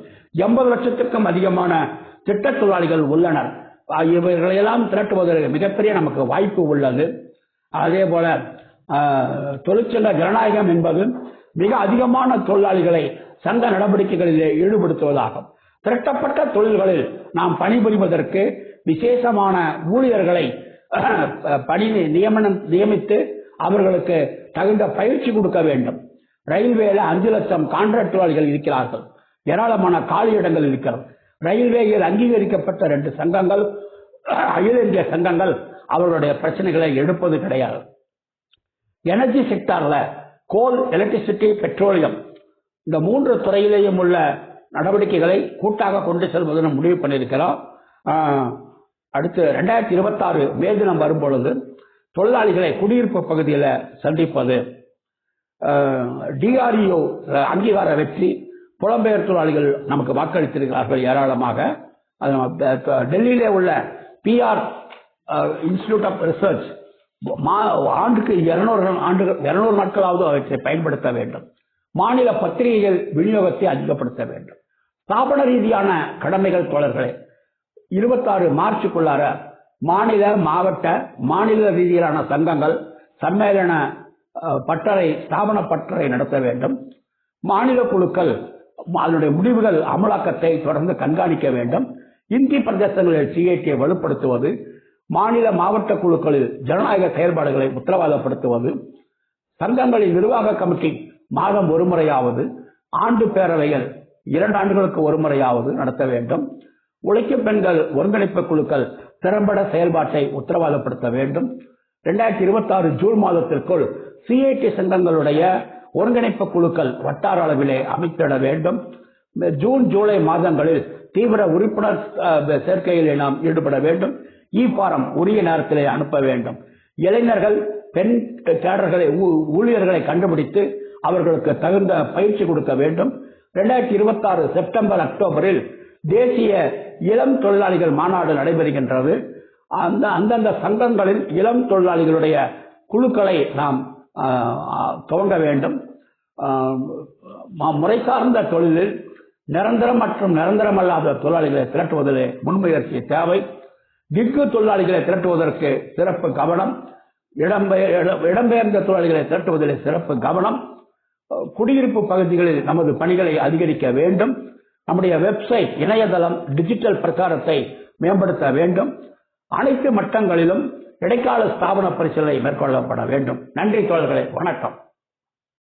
80 லட்சத்திற்கும் அதிகமான திட்ட தொழிலாளிகள் உள்ளனர். இவர்களையெல்லாம் திரட்டுவதற்கு மிகப்பெரிய நமக்கு வாய்ப்பு உள்ளது. அதே போல தொழிற்சங்க ஜனநாயகம் என்பது மிக அதிகமான தொழிலாளிகளை சங்க நடவடிக்கைகளில் ஈடுபடுத்துவதாகும். திரட்டப்பட்ட தொழில்களில் நாம் பணிபுரிவதற்கு விசேஷமான ஊழியர்களை நியமித்து அவர்களுக்கு தகுந்த பயிற்சி கொடுக்க வேண்டும். ரயில்வேல 5 லட்சம் கான்ட்ராக்ட் தொழிலாளிகள் இருக்கிறார்கள். ஏராளமான காலியிடங்கள் இருக்கிறது. ரயில்வேயில் அங்கீகரிக்கப்பட்ட 2 சங்கங்கள், அகில இந்திய சங்கங்கள் அவர்களுடைய பிரச்சனைகளை எடுப்பது கிடையாது. எனர்ஜி செக்டார்ல கோல், எலக்ட்ரிசிட்டி, பெட்ரோலியம் இந்த 3 துறையிலேயும் உள்ள நடவடிக்கைகளை கூட்டாக கொண்டு செல்வதற்கு முடிவு பண்ணியிருக்கிறோம். அடுத்து 2026 மே தினம் வரும்பொழுது தொழிலாளிகளை குடியிருப்பு பகுதியில் சந்திப்பது, டிஆர்இஓ அங்கீகார வெற்றி, புலம்பெயர் தொழிலாளிகள் நமக்கு வாக்களித்திருக்கிறார்கள் ஏராளமாக. டெல்லியிலே உள்ள பிஆர் இன்ஸ்டிடியூட் ஆஃப் ரிசர்ச் ஆண்டுக்கு 200 நாட்களாவது அவற்றை பயன்படுத்த வேண்டும். மாநில பத்திரிகைகள் விநியோகத்தை அதிகப்படுத்த வேண்டும். ஸ்தாபன ரீதியான கடமைகள் தோழர்களே, 26 மார்ச்சுக்குள்ளார மாநில, மாவட்ட, மாநில ரீதியிலான சங்கங்கள் சம்மேளன பட்டறை, ஸ்தாபன பட்டறை நடத்த வேண்டும். மாநில குழுக்கள் அதனுடைய முடிவுகள் அமலாக்கத்தை தொடர்ந்து கண்காணிக்க வேண்டும். இந்தி பிரதேசங்களில் சிஏடியை வலுப்படுத்துவது, மாநில மாவட்ட குழுக்களில் ஜனநாயக செயல்பாடுகளை உத்தரவாதப்படுத்துவது, சங்கங்களின் நிர்வாக கமிட்டி மாதம் ஒரு முறையாவது, ஆண்டு பேரவைகள் 2 ஆண்டுகளுக்கு ஒரு முறையாவது நடத்த வேண்டும். உழைக்கும் பெண்கள் ஒருங்கிணைப்பு குழுக்கள் திறம்பட செயல்பாட்டை உத்தரவாதப்படுத்த வேண்டும். 2026 ஜூன் மாதத்திற்குள் சிஐடி சங்கங்களுடைய ஒருங்கிணைப்பு குழுக்கள் வட்டார அளவிலே அமைத்திட வேண்டும். ஜூன் ஜூலை மாதங்களில் தீவிர உறுப்பினர் சேர்க்கையில் நாம் ஈடுபட வேண்டும். ஃபாரம் உரிய நேரத்திலே அனுப்ப வேண்டும். இளைஞர்கள், பெண் கேடர்களை, ஊழியர்களை கண்டுபிடித்து அவர்களுக்கு தகுந்த பயிற்சி கொடுக்க வேண்டும். 2026 செப்டம்பர் அக்டோபரில் தேசிய இளம் தொழிலாளிகள் மாநாடு நடைபெறுகின்றது. அந்தந்த சங்கங்களில் இளம் தொழிலாளிகளுடைய குழுக்களை நாம் துவங்க வேண்டும். முறை சார்ந்த தொழிலில் நிரந்தரம் மற்றும் நிரந்தரமல்லாத தொழிலாளிகளை திரட்டுவதிலே முன்முயற்சி தேவை. கிக்கு தொழிலாளிகளை திரட்டுவதற்கு சிறப்பு கவனம், இடம்பெயர்ந்த தொழிலாளிகளை திரட்டுவதிலே சிறப்பு கவனம். குடியிருப்பு பகுதிகளில் நமது பணிகளை அதிகரிக்க வேண்டும். நம்முடைய வெப்சைட், இணையதளம், டிஜிட்டல் பிரச்சாரத்தை மேம்படுத்த வேண்டும். அனைத்து மட்டங்களிலும் இடைக்கால ஸ்தாபன பரிசீலனை மேற்கொள்ளப்பட வேண்டும். நன்றி தோழர்களே, வணக்கம்.